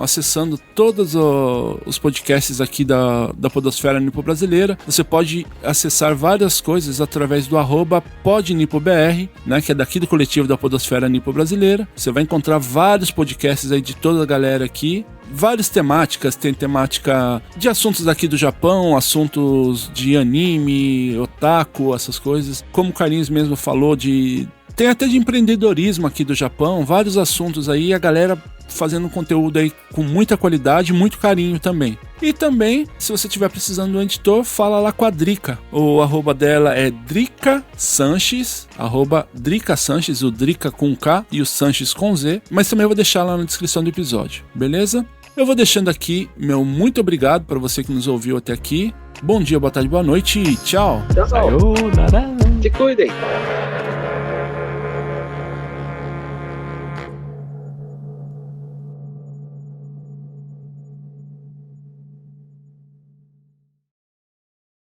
acessando todos os podcasts aqui da Podosfera Nipo Brasileira. Você pode acessar várias coisas através do @podnipobr, né? Que é daqui do coletivo da Podosfera Nipo Brasileira. Você vai encontrar vários podcasts aí de toda a galera aqui. Várias temáticas, tem temática de assuntos aqui do Japão, assuntos de anime, otaku, essas coisas. Como o Carlinhos mesmo falou, tem até de empreendedorismo aqui do Japão, vários assuntos aí, a galera fazendo conteúdo aí com muita qualidade, muito carinho também. E também, se você estiver precisando de um editor, fala lá com a Drica. O arroba dela é Drica Sanches, @Drica Sanches, o Drica com K e o Sanches com Z, mas também eu vou deixar lá na descrição do episódio, beleza? Eu vou deixando aqui meu muito obrigado para você que nos ouviu até aqui. Bom dia, boa tarde, boa noite e tchau! Tchau! Sayonara! Se cuidem!